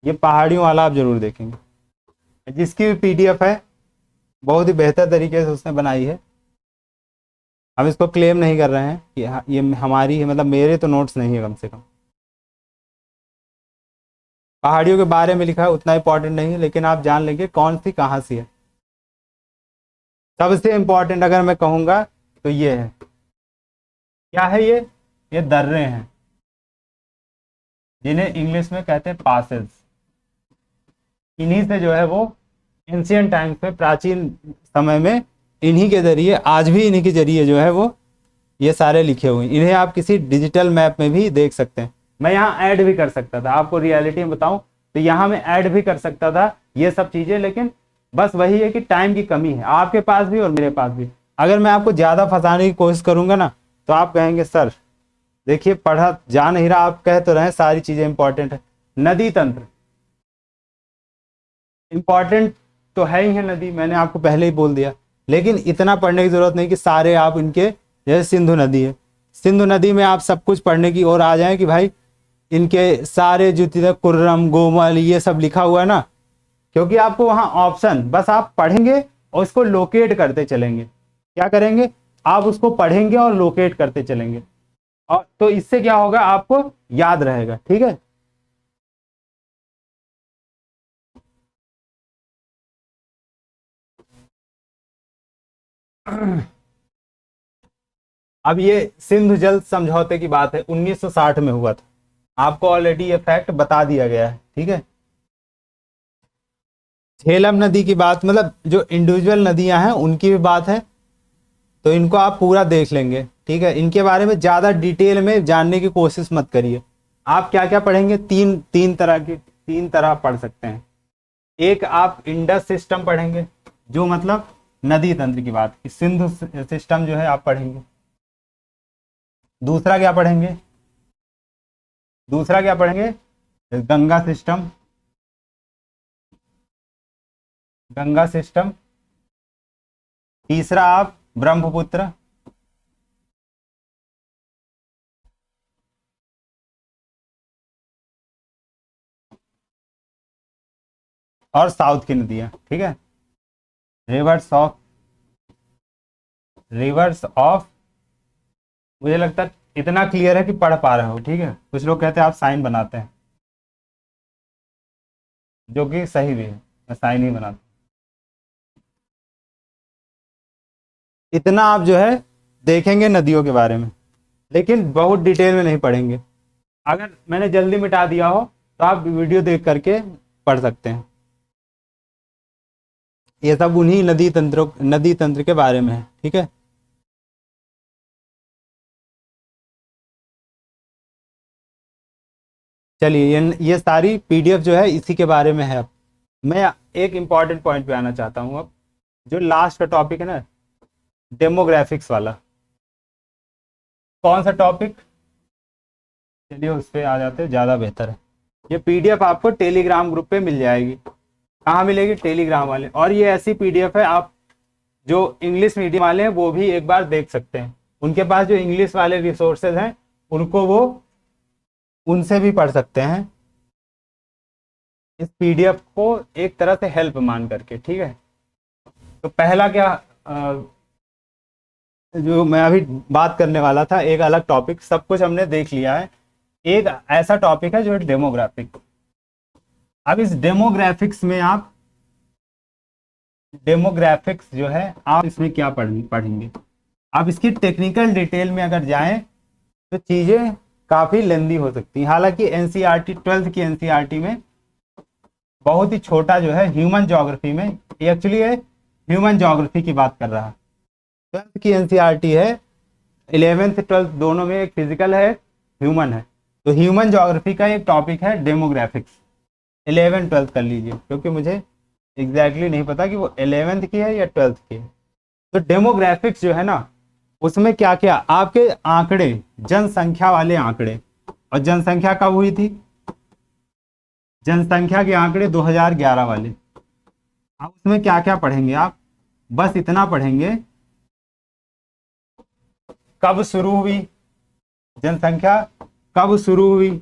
ये पहाड़ियों वाला आप जरूर देखेंगे। जिसकी भी पीडीएफ है बहुत ही बेहतर तरीके से उसने बनाई है, हम इसको क्लेम नहीं कर रहे हैं कि ये हमारी है, मतलब मेरे तो नोट्स नहीं है, कम से कम पहाड़ियों के बारे में लिखा है, उतना इंपॉर्टेंट नहीं है, लेकिन आप जान लेंगे कौन सी कहाँ सी है। सबसे इंपॉर्टेंट अगर मैं कहूँगा तो ये है, क्या है ये दर्रे हैं, जिन्हें इंग्लिश में कहते हैं पासेस। इन्हीं से जो है वो एंशियंट टाइम्स में, प्राचीन समय में, इन्हीं के जरिए, आज भी इन्हीं के जरिए जो है वो ये सारे लिखे हुए हैं। इन्हें आप किसी डिजिटल मैप में भी देख सकते हैं। मैं यहाँ ऐड भी कर सकता था, आपको रियलिटी में बताऊं तो यहाँ मैं ऐड भी कर सकता था ये सब चीज़ें, लेकिन बस वही है कि टाइम की कमी है, आपके पास भी और मेरे पास भी। अगर मैं आपको ज़्यादा फंसाने की कोशिश करूंगा ना तो आप कहेंगे सर देखिए पढ़ा जा नहीं रहा, आप कह तो रहे सारी चीज़ें इंपॉर्टेंट है। नदी तंत्र इंपॉर्टेंट तो है ही है, नदी मैंने आपको पहले ही बोल दिया, लेकिन इतना पढ़ने की जरूरत नहीं कि सारे आप इनके, जैसे सिंधु नदी है, सिंधु नदी में आप सब कुछ पढ़ने की ओर आ जाएं कि भाई इनके सारे जो कुर्रम गोमल ये सब लिखा हुआ है ना, क्योंकि आपको वहां ऑप्शन, बस आप पढ़ेंगे और उसको लोकेट करते चलेंगे। क्या करेंगे, आप उसको पढ़ेंगे और लोकेट करते चलेंगे, और तो इससे क्या होगा, आपको याद रहेगा, ठीक है। अब ये सिंधु जल समझौते की बात है, 1960 में हुआ था, आपको ऑलरेडी ये फैक्ट बता दिया गया है, ठीक है। झेलम नदी की बात, मतलब जो इंडिविजुअल नदियां हैं उनकी भी बात है, तो इनको आप पूरा देख लेंगे, ठीक है। इनके बारे में ज़्यादा डिटेल में जानने की कोशिश मत करिए। आप क्या क्या पढ़ेंगे, तीन तीन तरह की, तीन तरह पढ़ सकते हैं। एक आप इंडस सिस्टम पढ़ेंगे, जो मतलब नदी तंत्र की बात, सिंधु सिस्टम जो है आप पढ़ेंगे। दूसरा क्या पढ़ेंगे, दूसरा क्या पढ़ेंगे, गंगा सिस्टम, गंगा सिस्टम। तीसरा आप ब्रह्मपुत्र, और साउथ की नदियां, ठीक है, रिवर्स ऑफ, रिवर्स ऑफ। मुझे लगता है इतना क्लियर है कि पढ़ पा रहे हो, ठीक है। कुछ लोग कहते हैं आप साइन बनाते हैं, जो कि सही भी है, मैं साइन ही बनाता हूं। इतना आप जो है देखेंगे नदियों के बारे में, लेकिन बहुत डिटेल में नहीं पढ़ेंगे। अगर मैंने जल्दी मिटा दिया हो तो आप वीडियो देख करके पढ़ सकते हैं। ये सब उन्हीं नदी तंत्र के बारे में है, ठीक है। चलिए ये सारी पीडीएफ जो है इसी के बारे में है। अब मैं एक इम्पॉर्टेंट पॉइंट पे आना चाहता हूँ। अब जो लास्ट का टॉपिक है ना, डेमोग्राफिक्स वाला, कौन सा टॉपिक, चलिए उस पर आ जाते हैं, ज़्यादा बेहतर है। ये पीडीएफ आपको टेलीग्राम ग्रुप पे मिल जाएगी। कहाँ मिलेगी? टेलीग्राम वाले। और ये ऐसी पीडीएफ है, आप जो इंग्लिश मीडियम वाले हैं वो भी एक बार देख सकते हैं। उनके पास जो इंग्लिश वाले रिसोर्सेज हैं उनको वो उनसे भी पढ़ सकते हैं इस पीडीएफ को एक तरह से हेल्प मान करके, ठीक है। तो पहला क्या जो मैं अभी बात करने वाला था, एक अलग टॉपिक, सब कुछ हमने देख लिया है। एक ऐसा टॉपिक है जो है डेमोग्राफिक। अब इस डेमोग्राफिक्स में आप, डेमोग्राफिक्स जो है आप इसमें क्या पढ़ेंगे। आप इसकी टेक्निकल डिटेल में अगर जाएं तो चीज़ें काफ़ी लेंदी हो सकती हैं। हालांकि एनसीईआरटी 12th की एनसीईआरटी में बहुत ही छोटा जो है ह्यूमन ज्योग्राफी में, एक्चुअली है ह्यूमन ज्योग्राफी की बात कर रहा है। 12th की एनसीईआरटी है, 11th 12th दोनों में, एक फिजिकल है ह्यूमन है। तो ह्यूमन ज्योग्राफी का एक टॉपिक है डेमोग्राफिक्स। 11th 12th कर लीजिए, क्योंकि मुझे एग्जैक्टली नहीं पता कि वो 11th की है या 12th की है। तो डेमोग्राफिक्स जो है ना, उसमें क्या क्या आपके आंकड़े, जनसंख्या वाले आंकड़े, और जनसंख्या कब हुई थी? जनसंख्या के आंकड़े 2011 वाले। अब उसमें क्या क्या पढ़ेंगे आप? बस इतना पढ़ेंगे, कब शुरू हुई जनसंख्या, कब शुरू हुई,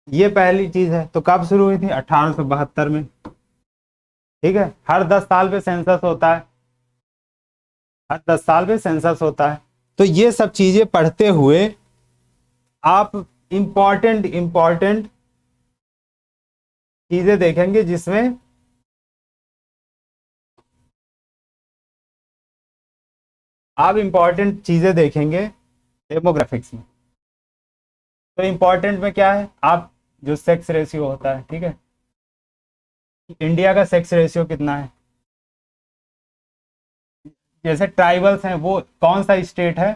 ये पहली चीज है। तो कब शुरू हुई थी? 1872 में, ठीक है। हर 10 साल पे सेंसस होता है, हर 10 साल पे सेंसस होता है। तो ये सब चीजें पढ़ते हुए आप इंपॉर्टेंट चीजें देखेंगे, जिसमें आप इंपॉर्टेंट चीजें देखेंगे डेमोग्राफिक्स में। तो इंपॉर्टेंट में क्या है? आप जो सेक्स रेशियो होता है, ठीक है, इंडिया का सेक्स रेशियो कितना है। जैसे ट्राइबल्स हैं, वो कौन सा स्टेट है,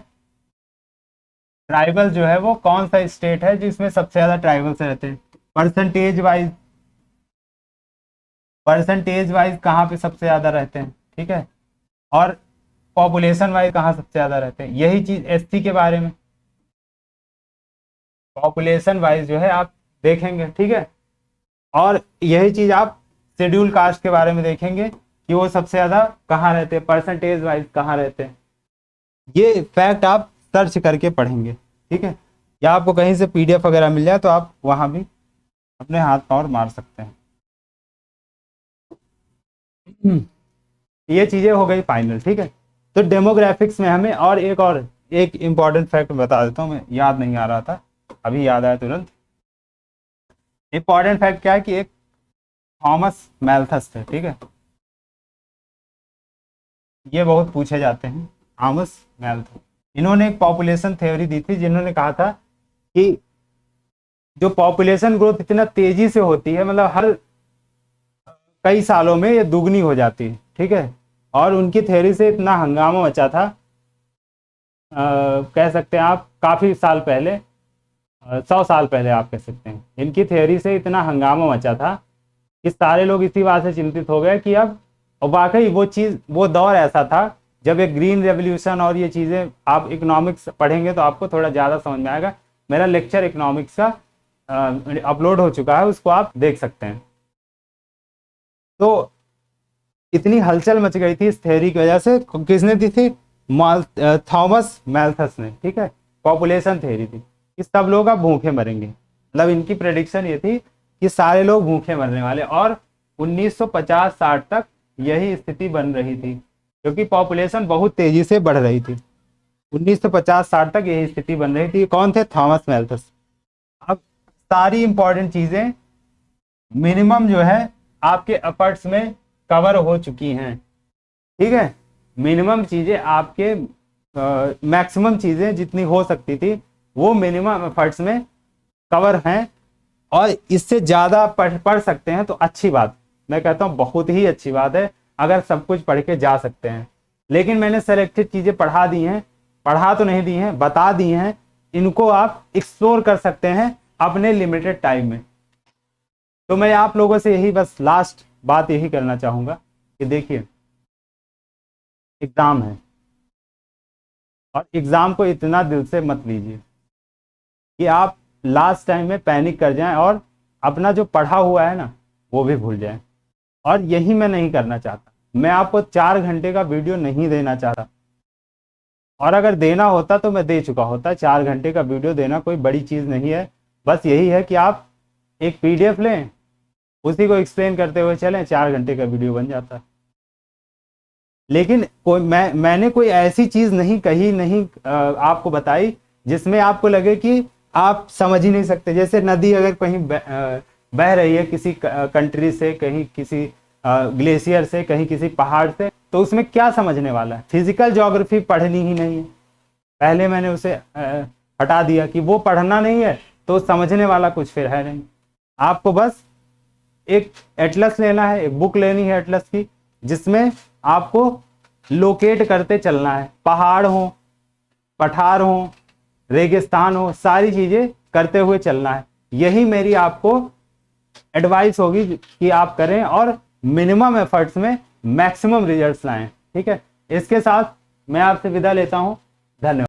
ट्राइबल जो है वो कौन सा स्टेट है जिसमें सबसे ज्यादा ट्राइबल्स रहते हैं। परसेंटेज वाइज कहाँ पे सबसे ज्यादा रहते हैं, ठीक है। और पॉपुलेशन वाइज कहाँ सबसे ज्यादा रहते हैं। यही चीज एसटी के बारे में, पॉपुलेशन वाइज जो है आप देखेंगे, ठीक है। और यही चीज आप शेड्यूल कास्ट के बारे में देखेंगे कि वो सबसे ज्यादा कहाँ रहते हैं, परसेंटेज वाइज कहाँ रहते हैं। ये फैक्ट आप सर्च करके पढ़ेंगे, ठीक है। या आपको कहीं से पीडीएफ वगैरह मिल जाए तो आप वहां भी अपने हाथ पाँव मार सकते हैं। ये चीजें हो गई फाइनल, ठीक है। तो डेमोग्राफिक्स में हमें और एक इम्पॉर्टेंट फैक्ट बता देता हूँ, मैं याद नहीं आ रहा था, अभी याद आया तुरंत। इम्पॉर्टेंट फैक्ट क्या है कि एक थॉमस मैल्थस थे, ठीक है, ये बहुत पूछे जाते हैं। थॉमस मैल्थस, इन्होंने एक पॉपुलेशन थ्योरी दी थी, जिन्होंने कहा था कि जो पॉपुलेशन ग्रोथ इतना तेजी से होती है, मतलब हर कई सालों में ये दुगनी हो जाती है, ठीक है। और उनकी थ्योरी से इतना हंगामा मचा था, कह सकते हैं आप काफ़ी साल पहले, 100 साल पहले आप कह सकते हैं, इनकी थ्योरी से इतना हंगामा मचा था कि सारे लोग इसी बात से चिंतित हो गए कि अब, और वाकई वो दौर ऐसा था जब एक ग्रीन रेवोल्यूशन और ये चीज़ें, आप इकोनॉमिक्स पढ़ेंगे तो आपको थोड़ा ज़्यादा समझ में आएगा। मेरा लेक्चर इकोनॉमिक्स का अपलोड हो चुका है, उसको आप देख सकते हैं। तो इतनी हलचल मच गई थी इस थ्योरी की वजह से, किसने दी थी? थॉमस मैल्थस ने, ठीक है। पॉपुलेशन थ्योरी थी कि सब लोग अब भूखे मरेंगे, मतलब इनकी प्रेडिक्शन ये थी कि सारे लोग भूखे मरने वाले। और 1950-60 तक यही स्थिति बन रही थी, क्योंकि पॉपुलेशन बहुत तेजी से बढ़ रही थी। 1950-60 तक यही स्थिति बन रही थी। कौन थे? थॉमस मैल्थस। अब सारी इंपॉर्टेंट चीजें मिनिमम जो है आपके एफर्ट्स में कवर हो चुकी हैं, ठीक है। मिनिमम चीजें आपके, मैक्सिमम चीजें जितनी हो सकती थी वो मिनिमम एफर्ट्स में कवर हैं, और इससे ज़्यादा पढ़ सकते हैं तो अच्छी बात, मैं कहता हूँ बहुत ही अच्छी बात है अगर सब कुछ पढ़ के जा सकते हैं। लेकिन मैंने सेलेक्टेड चीज़ें पढ़ा दी हैं पढ़ा तो नहीं दी हैं, बता दी हैं, इनको आप एक्सप्लोर कर सकते हैं अपने लिमिटेड टाइम में। तो मैं आप लोगों से यही बस लास्ट बात यही करना चाहूँगा कि देखिए एग्ज़ाम है, और एग्ज़ाम को इतना दिल से मत लीजिए कि आप लास्ट टाइम में पैनिक कर जाएं और अपना जो पढ़ा हुआ है ना वो भी भूल जाएं। और यही मैं नहीं करना चाहता। मैं आपको 4 घंटे का वीडियो नहीं देना चाहता, और अगर देना होता तो मैं दे चुका होता। 4 घंटे का वीडियो देना कोई बड़ी चीज़ नहीं है। बस यही है कि आप एक PDF लें, उसी को एक्सप्लेन करते हुए चलें, 4 घंटे का वीडियो बन जाता है। लेकिन मैंने कोई ऐसी चीज़ नहीं कही, नहीं आपको बताई जिसमें आपको लगे कि आप समझ ही नहीं सकते। जैसे नदी अगर कहीं बह रही है किसी कंट्री से, कहीं किसी ग्लेशियर से, कहीं किसी पहाड़ से, तो उसमें क्या समझने वाला है? फिजिकल ज्योग्राफी पढ़नी ही नहीं है। पहले मैंने उसे हटा दिया कि वो पढ़ना नहीं है तो समझने वाला कुछ फिर है नहीं। आपको बस एक एटलस लेना है, एक बुक लेनी है एटलस की, जिसमें आपको लोकेट करते चलना है। पहाड़ हो, पठार हो, रेगिस्तान हो, सारी चीज़ें करते हुए चलना है। यही मेरी आपको एडवाइस होगी कि आप करें और मिनिमम एफर्ट्स में मैक्सिमम रिजल्ट्स लाएं। ठीक है, इसके साथ मैं आपसे विदा लेता हूं। धन्यवाद।